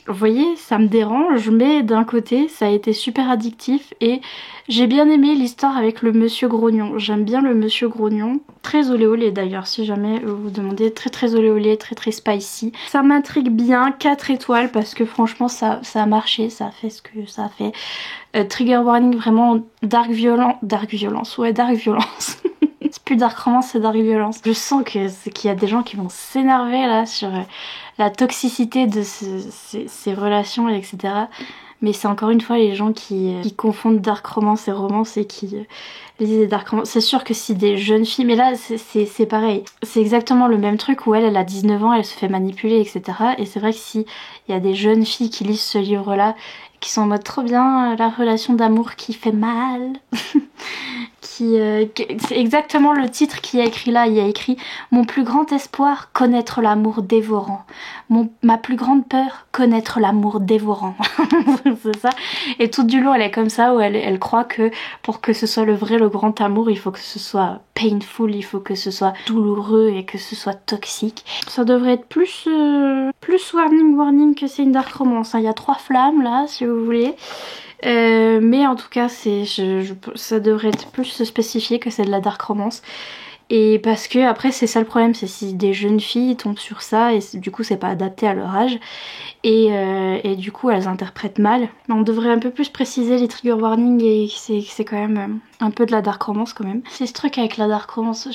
Speaker 1: vous voyez, ça me dérange, mais d'un côté, ça a été super addictif et j'ai bien aimé l'histoire avec le monsieur grognon. J'aime bien le monsieur grognon. Très olé olé d'ailleurs, si jamais vous vous demandez. Très très olé olé, très très spicy. Ça m'intrigue bien, 4 étoiles parce que franchement, ça a marché, ça a fait ce que ça a fait. Trigger warning, vraiment dark violence. C'est plus dark romance, c'est dark violence. Je sens qu'il y a des gens qui vont s'énerver là sur la toxicité de ces relations, etc. Mais c'est encore une fois les gens qui confondent dark romance et romance et qui lisent des dark romance. C'est sûr que si des jeunes filles, mais là c'est pareil. C'est exactement le même truc où elle a 19 ans, elle se fait manipuler, etc. Et c'est vrai que si il y a des jeunes filles qui lisent ce livre-là, qui sont en mode trop bien, la relation d'amour qui fait mal... c'est exactement le titre qui a écrit là. Il y a écrit mon plus grand espoir, connaître l'amour dévorant. Ma plus grande peur, connaître l'amour dévorant. C'est ça. Et tout du long elle est comme ça où elle croit que pour que ce soit le vrai, le grand amour, il faut que ce soit painful, il faut que ce soit douloureux et que ce soit toxique. Ça devrait être plus warning que c'est une dark romance, hein. Il y a 3 flammes là si vous voulez. Mais en tout cas ça devrait être plus spécifié que c'est de la dark romance. Et parce que après c'est ça le problème, c'est si des jeunes filles tombent sur ça et du coup c'est pas adapté à leur âge et du coup elles interprètent mal. On devrait un peu plus préciser les trigger warnings et c'est quand même un peu de la dark romance quand même. C'est ce truc avec la dark romance,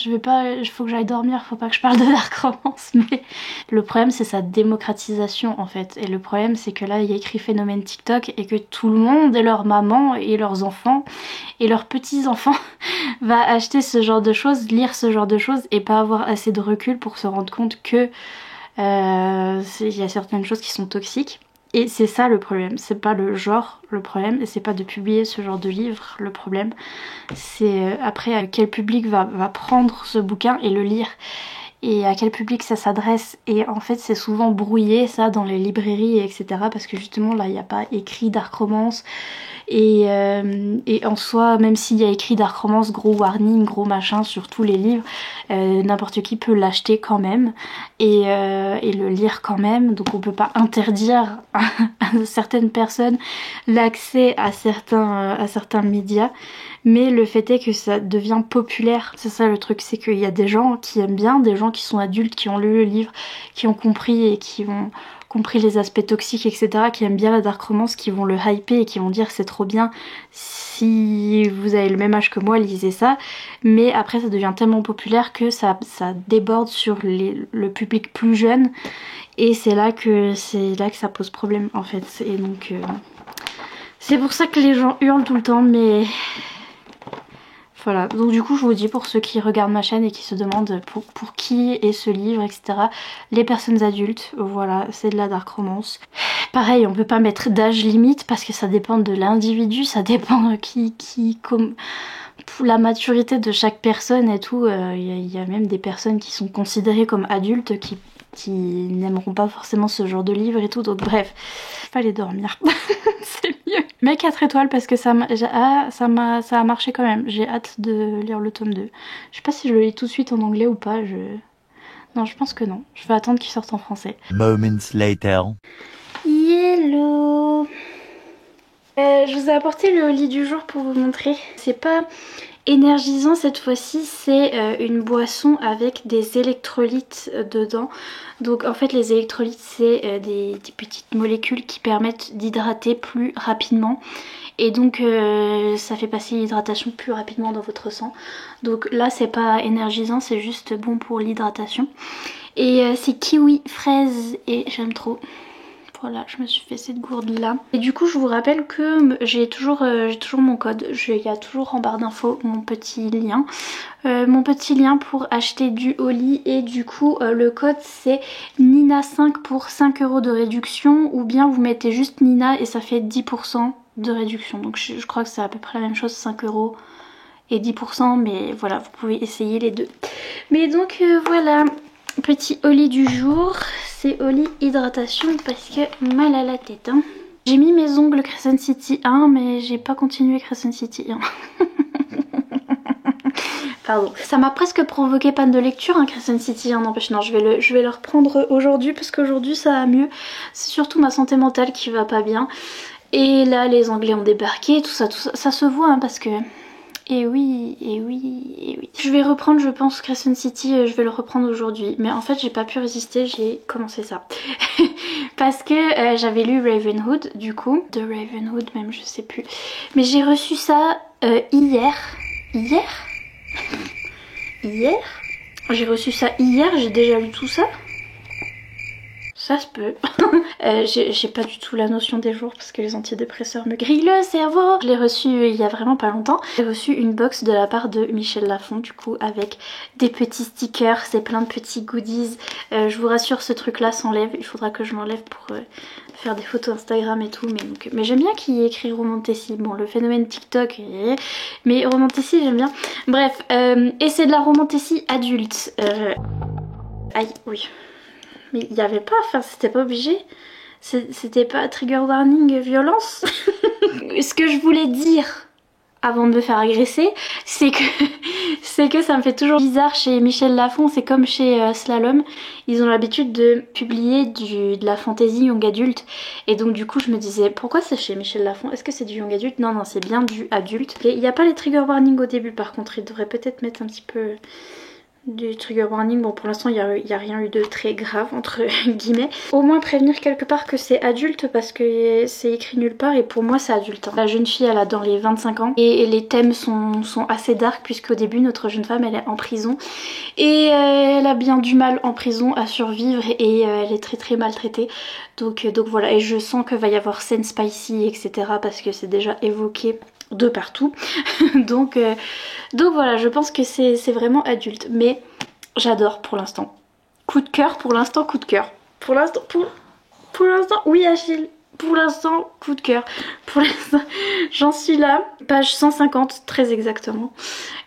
Speaker 1: faut que j'aille dormir, faut pas que je parle de dark romance, mais le problème c'est sa démocratisation en fait. Et le problème c'est que là il y a écrit phénomène TikTok et que tout le monde et leur maman et leurs enfants et leurs petits enfants va acheter ce genre de choses, lire ce genre de choses et pas avoir assez de recul pour se rendre compte que il y a certaines choses qui sont toxiques. Et c'est ça le problème, c'est pas le genre le problème, et c'est pas de publier ce genre de livre le problème, c'est après quel public va prendre ce bouquin et le lire. Et à quel public ça s'adresse. Et en fait c'est souvent brouillé ça dans les librairies etc. Parce que justement là il n'y a pas écrit dark romance. Et en soi même s'il y a écrit dark romance, gros warning, gros machin sur tous les livres, n'importe qui peut l'acheter quand même et le lire quand même. Donc on peut pas interdire à certaines personnes l'accès à certains médias. Mais le fait est que ça devient populaire. C'est ça le truc, c'est qu'il y a des gens qui aiment bien, des gens qui sont adultes, qui ont lu le livre, qui ont compris et qui ont compris les aspects toxiques, etc., qui aiment bien la dark romance, qui vont le hyper et qui vont dire c'est trop bien, si vous avez le même âge que moi, lisez ça. Mais après ça devient tellement populaire que ça déborde sur le public plus jeune et c'est là que ça pose problème en fait. Et donc c'est pour ça que les gens hurlent tout le temps, mais... Voilà, donc du coup je vous dis pour ceux qui regardent ma chaîne et qui se demandent pour qui est ce livre, etc. Les personnes adultes, voilà, c'est de la dark romance. Pareil, on peut pas mettre d'âge limite parce que ça dépend de l'individu, ça dépend comme la maturité de chaque personne et tout. Y a même des personnes qui sont considérées comme adultes qui n'aimeront pas forcément ce genre de livre et tout, donc bref, fallait dormir. C'est mieux. Mais 4 étoiles parce que ça a marché quand même. J'ai hâte de lire le tome 2. Je sais pas si je le lis tout de suite en anglais ou pas. Non, je pense que non. Je vais attendre qu'il sorte en français.
Speaker 4: Moments later.
Speaker 1: Hello. Je vous ai apporté le lit du jour pour vous montrer. C'est pas Énergisant cette fois-ci, c'est une boisson avec des électrolytes dedans. Donc en fait les électrolytes c'est des petites molécules qui permettent d'hydrater plus rapidement. Et donc ça fait passer l'hydratation plus rapidement dans votre sang. Donc là c'est pas énergisant, c'est juste bon pour l'hydratation. Et c'est kiwi, fraise et j'aime trop. Voilà, je me suis fait cette gourde là. Et du coup je vous rappelle que j'ai toujours mon code. Il y a toujours en barre d'infos mon petit lien. Mon petit lien pour acheter du Oli. Et du coup le code c'est Nina5 pour 5 € de réduction. Ou bien vous mettez juste Nina et ça fait 10% de réduction. Donc je crois que c'est à peu près la même chose, 5 € et 10%. Mais voilà, vous pouvez essayer les deux. Mais donc voilà, petit Oli du jour. C'est Oli hydratation parce que mal à la tête. Hein. J'ai mis mes ongles Crescent City 1 mais j'ai pas continué Crescent City 1. Pardon. Ça m'a presque provoqué panne de lecture hein, Crescent City 1. N'empêche, non, je vais le reprendre aujourd'hui parce qu'aujourd'hui ça va mieux. C'est surtout ma santé mentale qui va pas bien. Et là les Anglais ont débarqué, tout ça ça se voit hein, parce que... Et oui, et oui, et oui. Je vais reprendre, je pense, Crescent City, je vais le reprendre aujourd'hui. Mais en fait, j'ai pas pu résister, j'ai commencé ça. Parce que j'avais lu Ravenhood, du coup. De Ravenhood, même, je sais plus. Mais j'ai reçu ça hier. Hier? Hier? J'ai reçu ça hier, j'ai déjà lu tout ça. Ça se peut. J'ai pas du tout la notion des jours parce que les antidépresseurs me grillent le cerveau. Je l'ai reçu il y a vraiment pas longtemps. J'ai reçu une box de la part de Michel Lafon du coup avec des petits stickers, c'est plein de petits goodies. Je vous rassure, ce truc là s'enlève. Il faudra que je m'enlève pour faire des photos Instagram et tout. Mais j'aime bien qu'il y ait écrit Romantasy. Bon, le phénomène TikTok, mais Romantasy j'aime bien. Bref, et c'est de la Romantasy adulte. Aïe, oui. Mais il n'y avait pas, enfin c'était pas obligé. C'était pas trigger warning violence. Ce que je voulais dire avant de me faire agresser, c'est que ça me fait toujours bizarre chez Michel Lafon, c'est comme chez Slalom. Ils ont l'habitude de publier de la fantasy young adulte. Et donc du coup je me disais, pourquoi c'est chez Michel Lafon? Est-ce que c'est du young adulte? Non, non, c'est bien du adulte. Il n'y a pas les trigger warning au début par contre, ils devraient peut-être mettre un petit peu... du trigger warning. Bon pour l'instant il n'y a rien eu de très grave entre guillemets. Au moins prévenir quelque part que c'est adulte parce que c'est écrit nulle part et pour moi c'est adulte. La jeune fille elle a dans les 25 ans et les thèmes sont assez dark puisqu'au début notre jeune femme elle est en prison et elle a bien du mal en prison à survivre et elle est très maltraitée. Donc voilà, et je sens que va y avoir scène spicy etc parce que c'est déjà évoqué de partout. donc voilà, je pense que c'est vraiment adulte. Mais j'adore pour l'instant. Coup de cœur, pour l'instant, coup de cœur. Pour l'instant, oui Achille. Pour l'instant, coup de cœur. Pour l'instant, j'en suis là. Page 150, très exactement.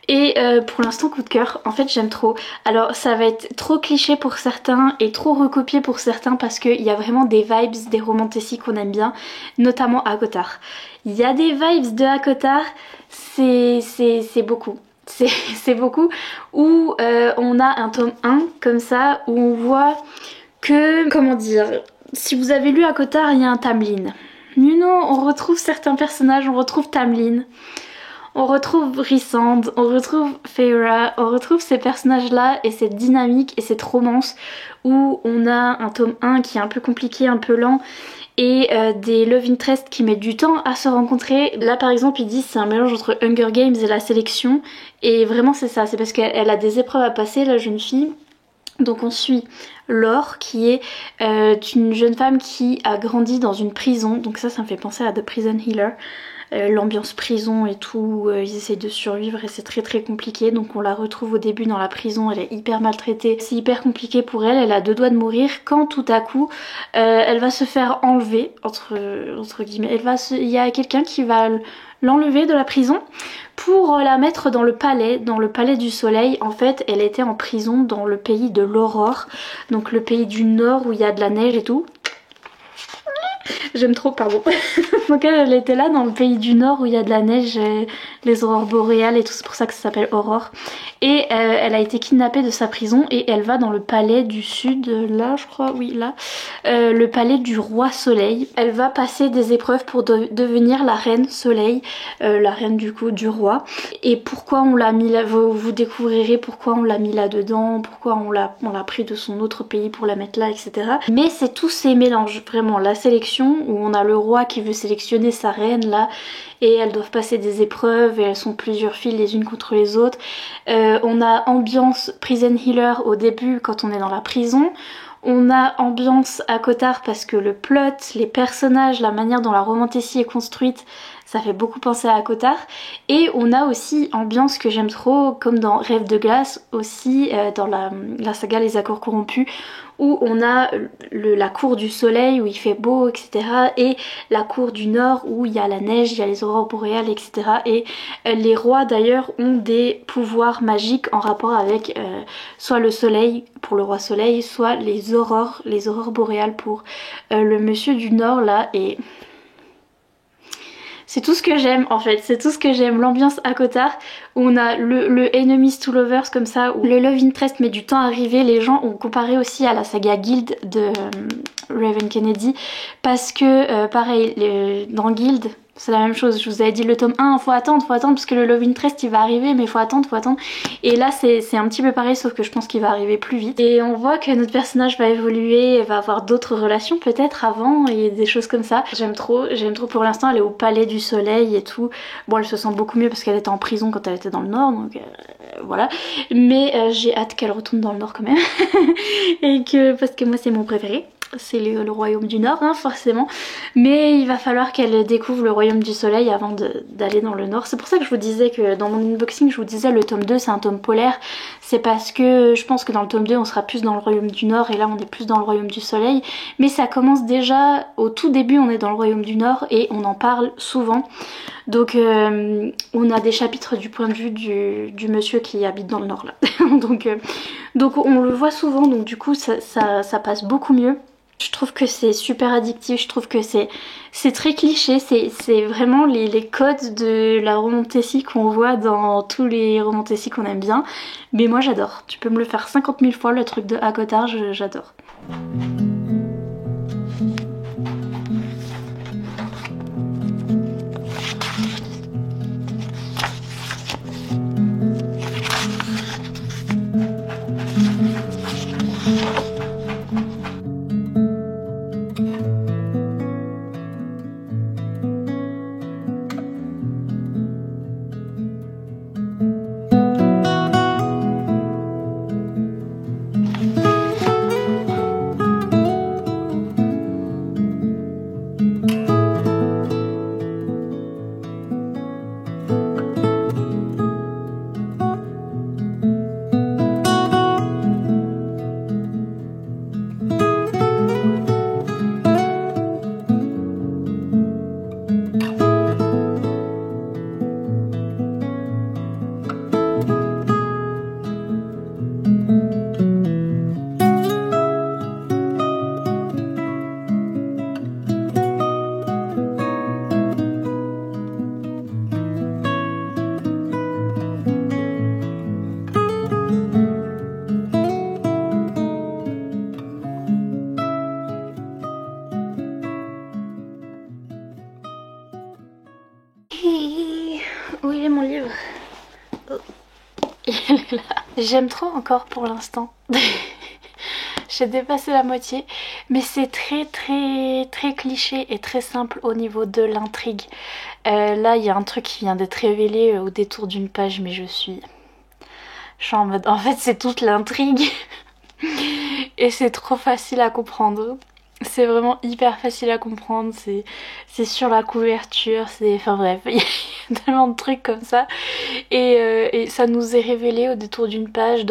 Speaker 1: Et pour l'instant, coup de cœur. En fait, j'aime trop. Alors, ça va être trop cliché pour certains et trop recopié pour certains parce qu'il y a vraiment des vibes, des romantaisies qu'on aime bien, notamment ACOTAR. Il y a des vibes de ACOTAR, c'est beaucoup. C'est beaucoup. Où on a un tome 1 comme ça, où on voit que, comment dire, si vous avez lu ACOTAR, il y a un Tamlin. Nuno, on retrouve certains personnages, on retrouve Tamlin. On retrouve Rhysand, on retrouve Feyre, on retrouve ces personnages-là et cette dynamique et cette romance où on a un tome 1 qui est un peu compliqué, un peu lent et des love interest qui mettent du temps à se rencontrer. Là par exemple ils disent c'est un mélange entre Hunger Games et la sélection et vraiment c'est ça, c'est parce qu'elle a des épreuves à passer la jeune fille. Donc on suit Laure qui est une jeune femme qui a grandi dans une prison, donc ça me fait penser à The Prison Healer. L'ambiance prison et tout, ils essayent de survivre et c'est très compliqué. Donc on la retrouve au début dans la prison, elle est hyper maltraitée, c'est hyper compliqué pour elle, elle a 2 doigts de mourir quand tout à coup elle va se faire enlever, entre guillemets, il y a quelqu'un qui va l'enlever de la prison pour la mettre dans le palais du soleil. En fait elle était en prison dans le pays de l'aurore, donc le pays du nord où il y a de la neige et tout. J'aime trop, pardon. Donc elle était là dans le pays du nord où il y a de la neige, les aurores boréales et tout, c'est pour ça que ça s'appelle Aurore. et elle a été kidnappée de sa prison et elle va dans le palais du sud, là je crois, oui là, le palais du roi soleil. Elle va passer des épreuves pour devenir la reine soleil, la reine du coup du roi. Et pourquoi on l'a mis là, vous découvrirez pourquoi on l'a mis là dedans, pourquoi on l'a pris de son autre pays pour la mettre là, etc. Mais c'est tous ces mélanges, vraiment la sélection où on a le roi qui veut sélectionner sa reine là et elles doivent passer des épreuves et elles sont plusieurs filles les unes contre les autres. On a ambiance prison healer au début quand on est dans la prison. On a ambiance à Cotard parce que le plot, les personnages, la manière dont la romantécie est construite, ça fait beaucoup penser à Cotard. Et on a aussi ambiance que j'aime trop, comme dans Rêve de glace, aussi dans la saga Les Accords corrompus, où on a la cour du soleil où il fait beau, etc. Et la cour du nord où il y a la neige, il y a les aurores boréales, etc. Et les rois d'ailleurs ont des pouvoirs magiques en rapport avec soit le soleil pour le roi soleil, soit les aurores boréales pour le monsieur du nord là. Et c'est tout ce que j'aime en fait, c'est tout ce que j'aime, l'ambiance à Cotard où on a le enemies to lovers comme ça, où le love interest met du temps à arriver. Les gens ont comparé aussi à la saga Guild de Raven Kennedy parce que pareil, dans Guild c'est la même chose, je vous avais dit le tome 1, faut attendre parce que le love interest il va arriver mais faut attendre. Et là c'est un petit peu pareil sauf que je pense qu'il va arriver plus vite. Et on voit que notre personnage va évoluer, va avoir d'autres relations peut-être avant et des choses comme ça. J'aime trop pour l'instant, elle est au palais du soleil et tout. Bon elle se sent beaucoup mieux parce qu'elle était en prison quand elle était dans le nord donc voilà. Mais j'ai hâte qu'elle retourne dans le nord quand même. Et parce que moi c'est mon préféré. C'est le royaume du nord hein, forcément, mais il va falloir qu'elle découvre le royaume du soleil avant d'aller dans le nord. C'est pour ça que je vous disais que dans mon unboxing je vous disais le tome 2 c'est un tome polaire, c'est parce que je pense que dans le tome 2 on sera plus dans le royaume du nord et là on est plus dans le royaume du soleil, mais ça commence déjà au tout début, on est dans le royaume du nord et on en parle souvent. Donc on a des chapitres du point de vue du monsieur qui habite dans le nord là. donc on le voit souvent, donc du coup ça passe beaucoup mieux. Je trouve que c'est super addictif, je trouve que c'est très cliché, c'est vraiment les codes de la romantécie qu'on voit dans tous les romantécies qu'on aime bien. Mais moi j'adore, tu peux me le faire 50 000 fois le truc de Cotard, j'adore. Où il est mon livre? Oh. Il est là. J'aime trop encore pour l'instant. J'ai dépassé la moitié, mais c'est très cliché et très simple au niveau de l'intrigue. Là il y a un truc qui vient d'être révélé au détour d'une page, mais je suis en mode, en fait c'est toute l'intrigue et c'est trop facile à comprendre. C'est vraiment hyper facile à comprendre, c'est sur la couverture, enfin bref, il y a tellement de trucs comme ça. Et ça nous est révélé au détour d'une page,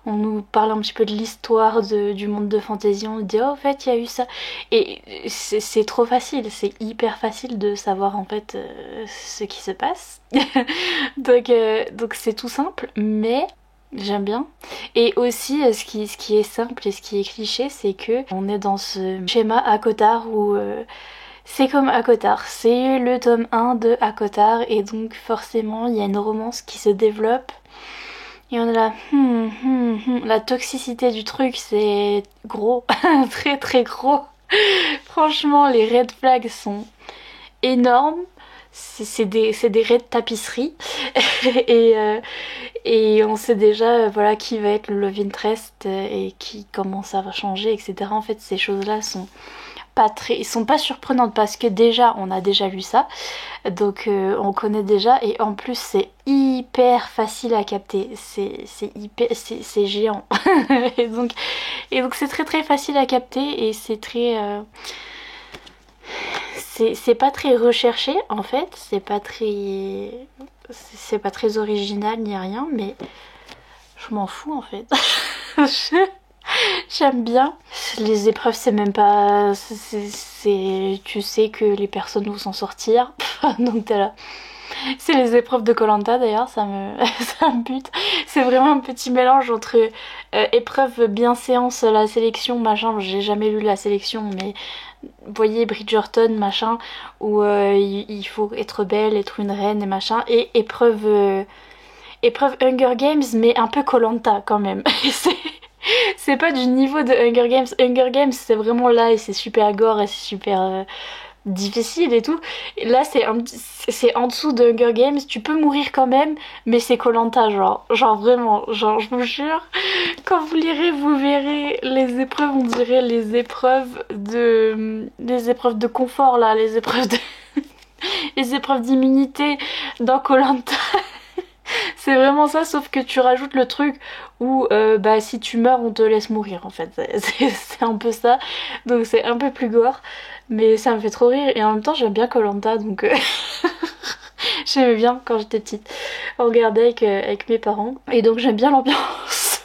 Speaker 1: on nous parle un petit peu de l'histoire du monde de fantasy, on nous dit oh en fait il y a eu ça. Et c'est trop facile, c'est hyper facile de savoir en fait ce qui se passe. Donc c'est tout simple, mais j'aime bien. Et aussi ce qui est simple et ce qui est cliché, c'est que on est dans ce schéma Cotard où c'est comme Cotard, c'est le tome 1 de Cotard et donc forcément il y a une romance qui se développe Et on est là, la toxicité du truc, c'est gros, très très gros. Franchement, les red flags sont énormes. C'est des raies de tapisserie. et on sait déjà voilà, qui va être le love interest et comment ça va changer, etc. En fait, ces choses-là sont pas surprenantes parce que déjà, on a déjà lu ça. Donc, on connaît déjà. Et en plus, c'est hyper facile à capter. C'est géant. et donc, c'est très très facile à capter et c'est très... c'est pas très recherché en fait, c'est pas très original ni rien, mais je m'en fous en fait. J'aime bien. Les épreuves, c'est même pas... tu sais que les personnes vont s'en sortir, donc t'es là. C'est les épreuves de koh d'ailleurs, ça me bute. C'est vraiment un petit mélange entre épreuve bienséance, la sélection, machin. J'ai jamais lu la sélection, mais vous voyez Bridgerton, machin, où il faut être belle, être une reine et machin. Et épreuve Hunger Games, mais un peu koh quand même. C'est pas du niveau de Hunger Games. Hunger Games, c'est vraiment là et c'est super gore et c'est super... difficile et tout. Et là c'est en dessous de Hunger Games, tu peux mourir quand même, mais c'est koh genre vraiment, genre je vous jure, quand vous lirez vous verrez les épreuves, on dirait les épreuves de confort là, les épreuves d'immunité dans koh. C'est vraiment ça, sauf que tu rajoutes le truc où bah si tu meurs on te laisse mourir en fait. C'est un peu ça, donc c'est un peu plus gore, mais ça me fait trop rire et en même temps j'aime bien koh donc j'aimais bien quand j'étais petite regarder avec mes parents et donc j'aime bien l'ambiance.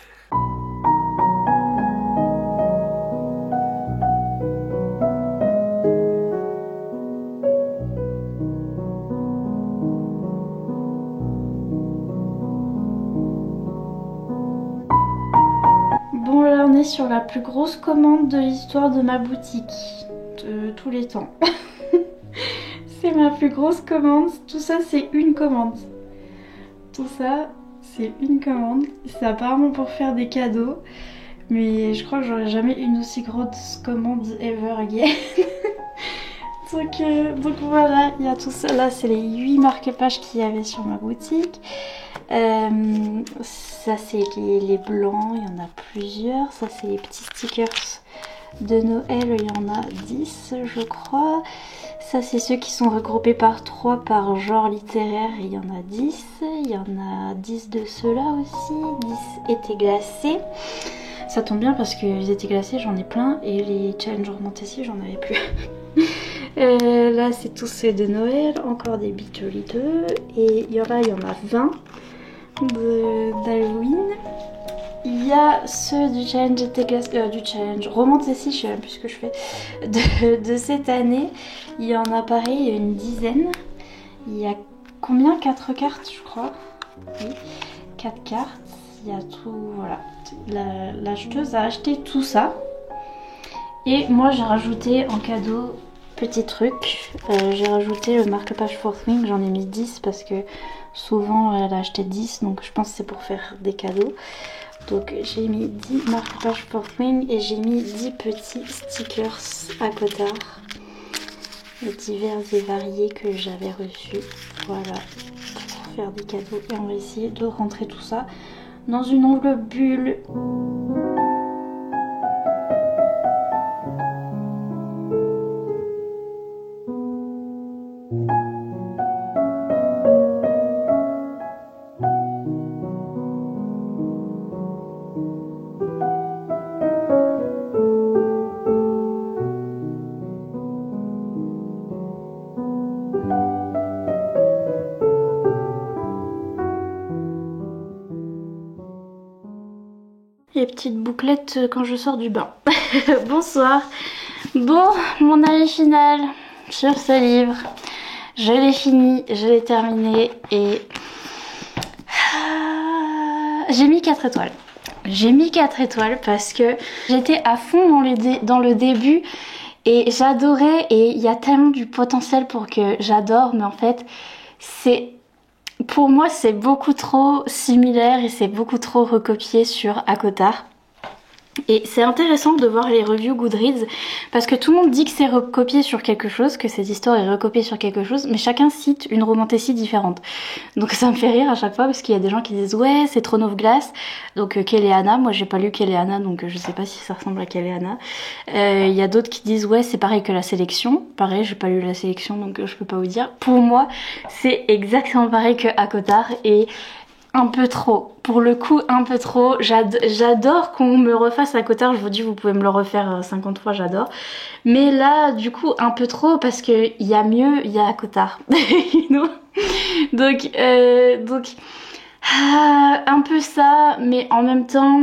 Speaker 1: Bon là on est sur la plus grosse commande de l'histoire de ma boutique de tous les temps. C'est ma plus grosse commande, tout ça c'est une commande. Tout ça c'est une commande, c'est apparemment pour faire des cadeaux. Mais je crois que j'aurai jamais une aussi grosse commande ever again. donc voilà, il y a tout ça. Là c'est les 8 marque-pages qu'il y avait sur ma boutique. Ça c'est les blancs, il y en a plusieurs. Ça c'est les petits stickers de Noël, il y en a 10 je crois. Ça c'est ceux qui sont regroupés par 3 par genre littéraire, il y en a 10. Il y en a 10 de ceux-là aussi, 10 étaient glacés. Ça tombe bien parce que les étaient glacés j'en ai plein et les challenge romantici j'en avais plus. Là c'est tous ceux de Noël, encore des Beatley 2 et il y en a 20 d'Halloween. Il y a ceux du challenge du challenge romantici, je sais même plus ce que je fais, de cette année. Il y en a pareil, il y a une dizaine. Il y a combien? 4 cartes je crois. Oui, 4 cartes. Il y a tout, voilà. L'acheteuse a acheté tout ça. Et moi j'ai rajouté en cadeau, petit truc, j'ai rajouté le marque-page Fourth Wing, j'en ai mis 10 parce que souvent elle a acheté 10, donc je pense que c'est pour faire des cadeaux. Donc j'ai mis 10 marque-pages Fourth Wing et j'ai mis 10 petits stickers à cotard, divers et variés que j'avais reçus. Voilà, pour faire des cadeaux. Et on va essayer de rentrer tout ça dans une enveloppe bulle. Les petites bouclettes quand je sors du bain. Bonsoir. Bon, mon avis final sur ce livre. Je l'ai fini, je l'ai terminé et... j'ai mis 4 étoiles. J'ai mis 4 étoiles parce que j'étais à fond dans le début et j'adorais et il y a tellement du potentiel pour que j'adore, mais en fait c'est pour moi c'est beaucoup trop similaire et c'est beaucoup trop recopié sur ACOTAR. Et c'est intéressant de voir les reviews Goodreads parce que tout le monde dit que c'est recopié sur quelque chose, que cette histoire est recopiée sur quelque chose, mais chacun cite une romantécie différente. Donc ça me fait rire à chaque fois parce qu'il y a des gens qui disent ouais c'est Throne of Glass, donc Keleana, moi j'ai pas lu Keleana donc je sais pas si ça ressemble à Keleana. Il y a d'autres qui disent ouais c'est pareil que la sélection, pareil j'ai pas lu la sélection donc je peux pas vous dire. Pour moi c'est exactement pareil que ACOTAR et un peu trop, pour le coup un peu trop. J'adore qu'on me refasse ACOTAR, je vous dis vous pouvez me le refaire 50 fois, j'adore. Mais là du coup un peu trop parce que il y a mieux, il y a ACOTAR. donc un peu ça, mais en même temps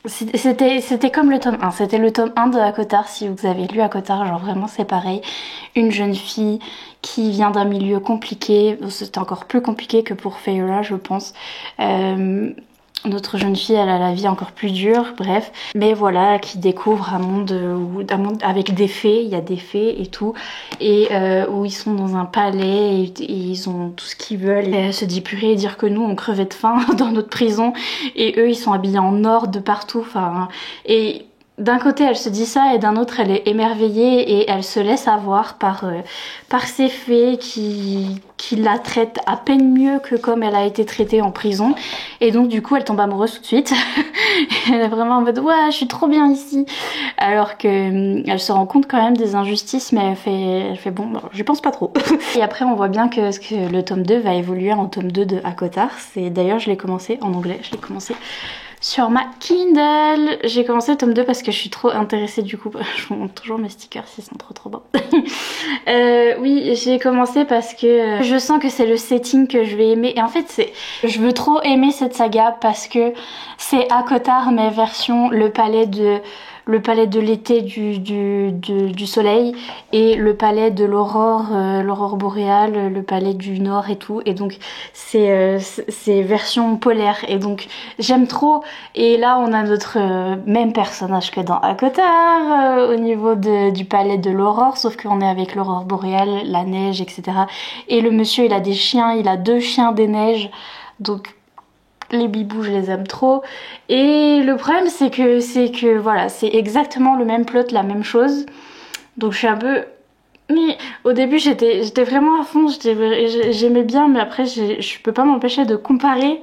Speaker 1: c'était comme le tome 1, c'était le tome 1 de ACOTAR. Si vous avez lu ACOTAR, genre vraiment c'est pareil, une jeune fille qui vient d'un milieu compliqué, c'est encore plus compliqué que pour Feyre je pense. Notre jeune fille elle a la vie encore plus dure, bref, mais voilà, qui découvre un monde avec des fées, il y a des fées et tout, et où ils sont dans un palais et ils ont tout ce qu'ils veulent, et elle se dit purée, dire que nous on crevait de faim dans notre prison et eux ils sont habillés en or de partout, enfin, et d'un côté elle se dit ça et d'un autre elle est émerveillée et elle se laisse avoir par ces fées qui la traitent à peine mieux que comme elle a été traitée en prison, et donc du coup elle tombe amoureuse tout de suite. Elle est vraiment en mode ouais je suis trop bien ici, alors que elle se rend compte quand même des injustices, mais elle fait bon j'y pense pas trop. Et après on voit bien que le tome 2 va évoluer en tome 2 de ACOTAR. C'est d'ailleurs je l'ai commencé en anglais, je l'ai commencé sur ma Kindle. J'ai commencé le tome 2 parce que je suis trop intéressée du coup. Je vous montre toujours mes stickers, ils sont trop bons. Oui, j'ai commencé parce que je sens que c'est le setting que je vais aimer. Et en fait, je veux trop aimer cette saga parce que c'est ACOTAR mais version le palais de l'été du soleil et le palais de l'aurore boréale, le palais du nord et tout, et donc c'est version polaire et donc j'aime trop. Et là on a notre même personnage que dans ACOTAR au niveau du palais de l'aurore, sauf qu'on est avec l'aurore boréale, la neige, etc. Et le monsieur il a des chiens, il a 2 chiens des neiges, donc les bibous je les aime trop. Et le problème c'est que voilà, c'est exactement le même plot, la même chose, donc je suis un peu, mais au début j'étais vraiment à fond, j'aimais bien, mais après je peux pas m'empêcher de comparer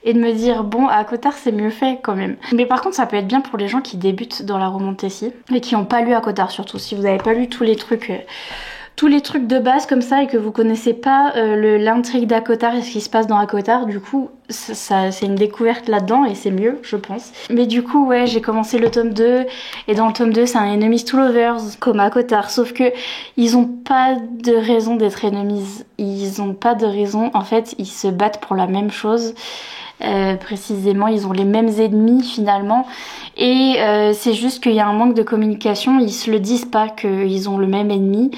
Speaker 1: et de me dire bon à ACOTAR c'est mieux fait quand même. Mais par contre ça peut être bien pour les gens qui débutent dans la romantasy et qui ont pas lu ACOTAR, surtout si vous avez pas lu tous les trucs de base comme ça et que vous connaissez pas l'intrigue d'ACOTAR et ce qui se passe dans ACOTAR, du coup c'est une découverte là-dedans et c'est mieux je pense. Mais du coup ouais, j'ai commencé le tome 2 et dans le tome 2 c'est un enemies to lovers comme ACOTAR, sauf que ils ont pas de raison d'être enemies, ils ont pas de raison, en fait ils se battent pour la même chose. Précisément ils ont les mêmes ennemis finalement, et c'est juste qu'il y a un manque de communication, ils se le disent pas qu'ils ont le même ennemi,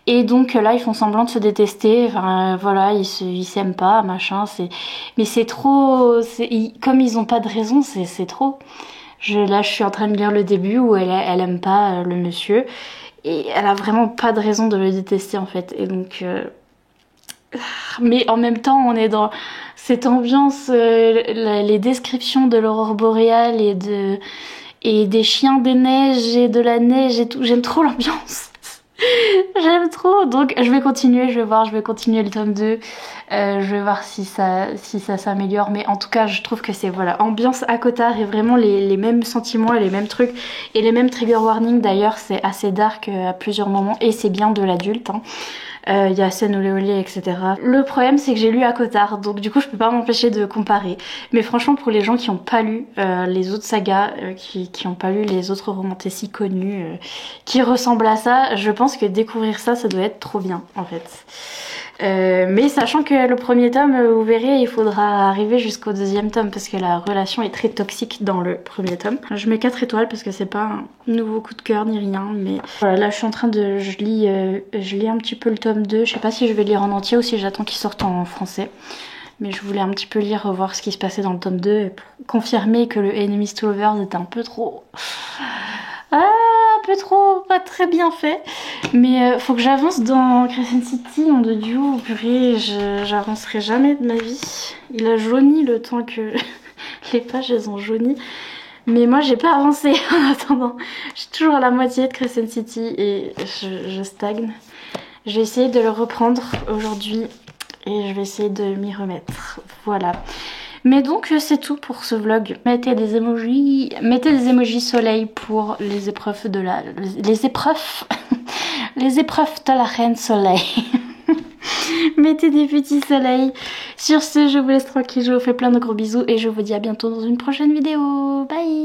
Speaker 1: et donc là ils font semblant de se détester, enfin voilà, ils s'aiment pas machin, mais c'est trop, comme ils ont pas de raison, c'est trop. Là je suis en train de lire le début où elle aime pas le monsieur et elle a vraiment pas de raison de le détester en fait, et donc mais en même temps on est dans cette ambiance, les descriptions de l'aurore boréale et des chiens des neiges et de la neige et tout, j'aime trop l'ambiance. J'aime trop, donc je vais continuer, je vais continuer le tome 2, je vais voir si ça s'améliore, mais en tout cas je trouve que c'est voilà, ambiance ACOTAR et vraiment les mêmes sentiments et les mêmes trucs et les mêmes trigger warnings. D'ailleurs c'est assez dark à plusieurs moments et c'est bien de l'adulte, hein. Il y a scène olé olé, etc. Le problème c'est que j'ai lu ACOTAR, donc du coup je peux pas m'empêcher de comparer. Mais franchement pour les gens qui ont pas lu les autres sagas, qui ont pas lu les autres romantasy connues qui ressemblent à ça, je pense que découvrir ça doit être trop bien en fait. Mais sachant que le premier tome, vous verrez, il faudra arriver jusqu'au 2e tome parce que la relation est très toxique dans le premier tome. Je mets 4 étoiles parce que c'est pas un nouveau coup de cœur ni rien, mais voilà, là je suis en train de, je lis un petit peu le tome 2, je sais pas si je vais lire en entier ou si j'attends qu'il sorte en français. Mais je voulais un petit peu lire, voir ce qui se passait dans le tome 2 et pour confirmer que le Enemies to Lovers était un peu trop peu trop, pas très bien fait. Mais faut que j'avance dans Crescent City, nom de Dieu, purée, j'avancerai jamais de ma vie. Il a jauni le temps que les pages elles ont jauni. Mais moi j'ai pas avancé en attendant. Je suis toujours à la moitié de Crescent City et je stagne. Je vais essayer de le reprendre aujourd'hui et je vais essayer de m'y remettre. Voilà. Mais donc c'est tout pour ce vlog. Mettez des emojis soleil pour les épreuves de les épreuves de la reine soleil. Mettez des petits soleils. Sur ce, je vous laisse tranquille, je vous fais plein de gros bisous et je vous dis à bientôt dans une prochaine vidéo. Bye.